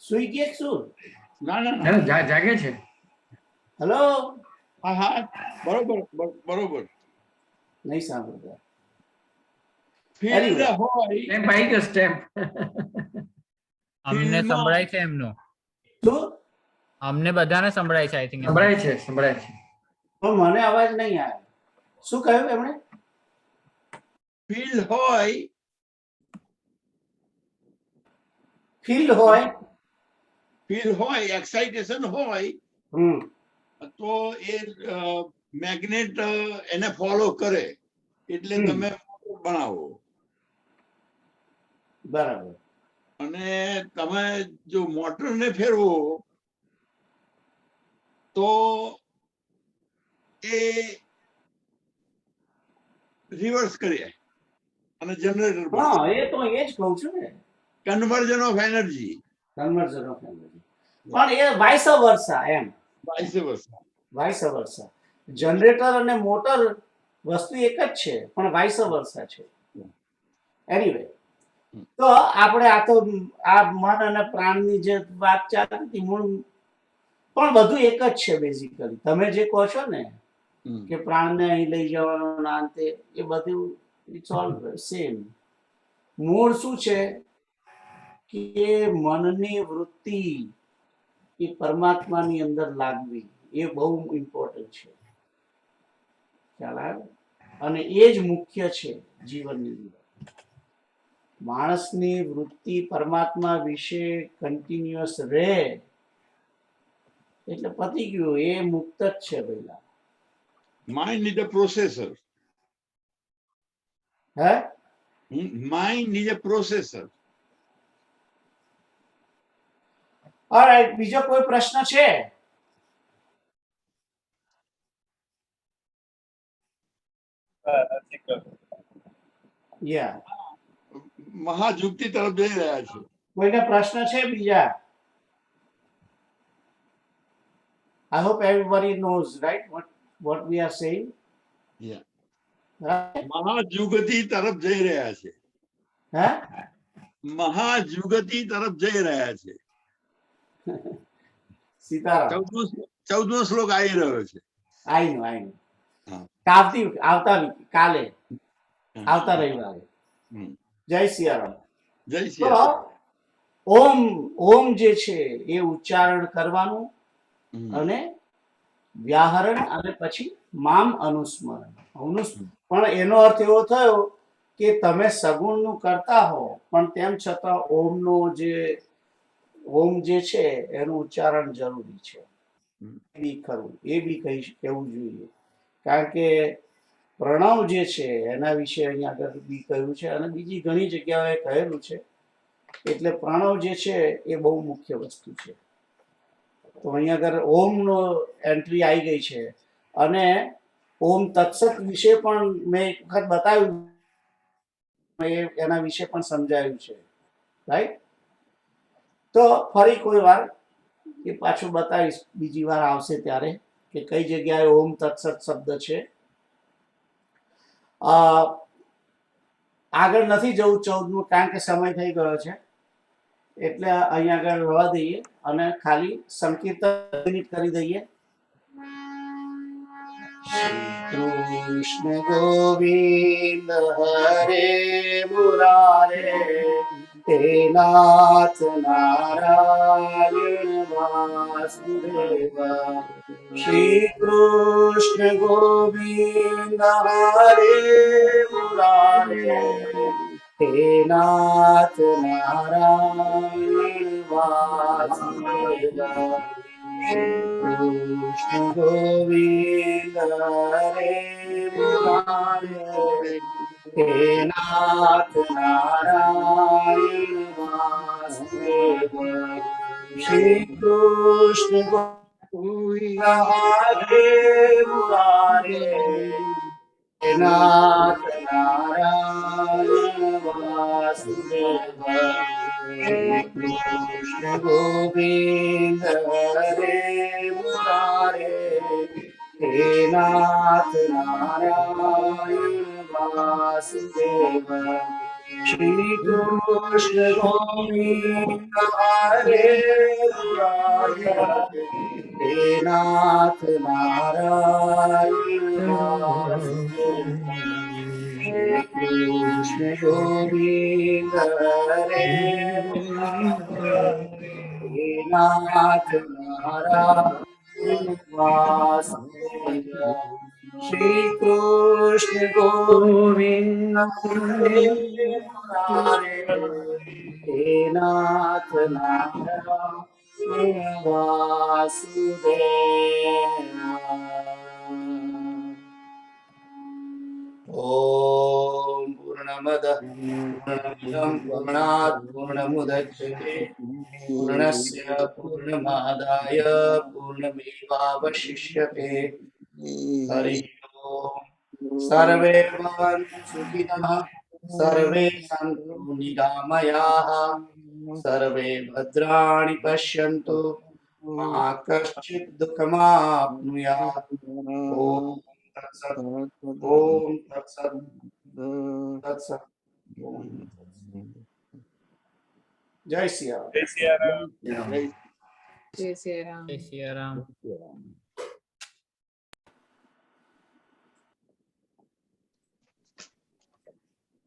સુઈ ગયા શું? ના ના ના. જાગે છે. હેલો? હા હા, બરોબર બરોબર. નહીં સાંભળતા. ફિલ્ડ હોય સ્ટેમ્પ આવી ગયો, સ્ટેમ્પ. અમને સંભળાય છે એમનું. શું? અમને બધાને સંભળાય છે આઈ થિંક. સંભળાય છે, સંભળાય છે. પણ મને અવાજ નહીં આવે. શું કહ્યું એમણે? ફિલ્ડ હોય ફિલ્ડ હોય એક્સાઇટેશન હોય તો એ મેગ્નેટ એને ફોલો કરે એટલે તમે બનાવો. બરાબર. અને તમે જો મોટરને ફેરવો તો એ રિવર્સ કરે અને જનરેટર હા, એ તો એ જ કહું છું ને, conversion of energy. Conversion of energy. પણ એ વાઇસ વર્સા એમ. Vice versa. Vice versa. Generator અને મોટર વસ્તુ એક જ છે પણ વાઇસ વર્સા છે. એનીવે, તો આપણે આ તો આ મન અને પ્રાણની જે વાત ચાલતી હતી મૂળ પણ બધું એક જ છે બેઝિકલી. તમે જે કહો છો ને હમ. કે પ્રાણને અહીં લઈ જવાનો ના અંતે, એ બધું ઇટ્સ ઓલ સેમ. મૂળ શું છે કે મનની વૃત્તિ એ પરમાત્માની અંદર લાગવી, એ બહુ ઇમ્પોર્ટન્ટ છે. ખ્યાલ આવે? અને એ જ મુખ્ય છે જીવનની અંદર. માણસની વૃત્તિ પરમાત્મા વિશે કન્ટિન્યુઅસ રહે એટલે પતી ગયું, એ મુક્ત જ છે પહેલા. Mind is a processor. હે Mind is a processor. Alright, બીજો કોઈ પ્રશ્ન છે? નથી કરતો. યા, મહાજુક્તિ તરફ જઈ રહ્યા છે. કોઈને પ્રશ્ન છે બીજા? I hope everybody knows, right, what we are saying. Yeah. Right? મહાજુગતિ તરફ જઈ રહ્યા છે. હે? મહાજુગતિ તરફ જઈ રહ્યા છે. સીતારામ. 14મો શ્લોક આવી રહ્યો છે. આઈ નો હા. કાલે આવતા રવિવારે. હમ. જય સિયારામ. જય તો સિયા. ઓમ જે છે એ ઉચ્ચારણ કરવાનું અને વ્યાહરણ અને પછી મામ અનુસ્મરણ. પણ એનો અર્થ એવો થયો કે તમે સગુણનું કરતા હો પણ તેમ છતાં ઓમ જે છે એનું ઉચ્ચારણ જરૂરી છે. એ બી ખરું, એ બી કહેવું જોઈએ. કારણ કે પ્રણવ જે છે એના વિશે અહીંયા આગળ બી કહ્યું છે અને બીજી ઘણી જગ્યાએ કહેલું છે. એટલે પ્રણવ જે છે એ બહુ મુખ્ય વસ્તુ છે. તો અહીંયા આગળ ઓમનો એન્ટ્રી આવી ગઈ છે અને ઓમ તત્સત વિશે પણ મેં એક વખત બતાવ્યું, એના વિશે પણ સમજાયું છે. રાઈટ? તો ફરી કોઈ વાર એ પાછું બતાવીશ, બીજી વાર આવશે ત્યારે, કે કઈ જગ્યાએ ઓમ તત્સત શબ્દ છે. આગળ નથી જવું 14મું, કારણ કે સમય થઈ ગયો છે. એટલે અહીંયા આગળ રહેવા દઈએ અને ખાલી સંકીર્તન કરી દઈએ. શ્રી કૃષ્ણ ગોવિંદ હરે મુરારે, હે નાથ નારાયણ વાસુદેવ. શ્રી કૃષ્ણ ગોવિંદ હરે મુરારે, હે નાથ નારાયણ વાસુદેવ. કૃષ્ણ ગોવિંદ હરે મુરારે, હે નાથ નારાયણ વાસુદેવ. શ્રી કૃષ્ણ ગોવિંદ હરે મુરારે, હે નાથ નારાયણ વાસુદેવ. કૃષ્ણ ગોવિંદ હરે મુરારે, હે નાથ નારાયણ વાસુદેવ. શ્રી કૃષ્ણ ગોવિંદ હરે મુરારે, હે નાથ નારાયણ વાસુદેવ. શ્રી કૃષ્ણ ગોવિંદ હરે મુરારે, હે નાથ નારાયણ વાસુદેવ. શ્રી કૃષ્ણ ગોવિંદ હરે મુરારે, હે નાથ નારાયણ વાસુદેવ. ઓમ પૂર્ણમદ પૂર્ણમિદં પૂર્ણાત પૂર્ણમુદચ્યતે પૂર્ણસ્ય પૂર્ણમાદાય પૂર્ણમેવાવશિષ્યતે. હરિ ઓમ. સર્વે ભવन्तु સુખિનઃ, સર્વે સन्तु નિરામયાः, સર્વે ભદ્રાણि પશ્યन्तु, મા કશ્ચિत् દુઃખમાપ્નુયાत्. ઓમ તત્સત. ઓમ તત્સત. તત્સત. ઓમ. જય સિયારામ. જય સિયારામ. જય જય સિયારામ. જય સિયારામ. જય રામ.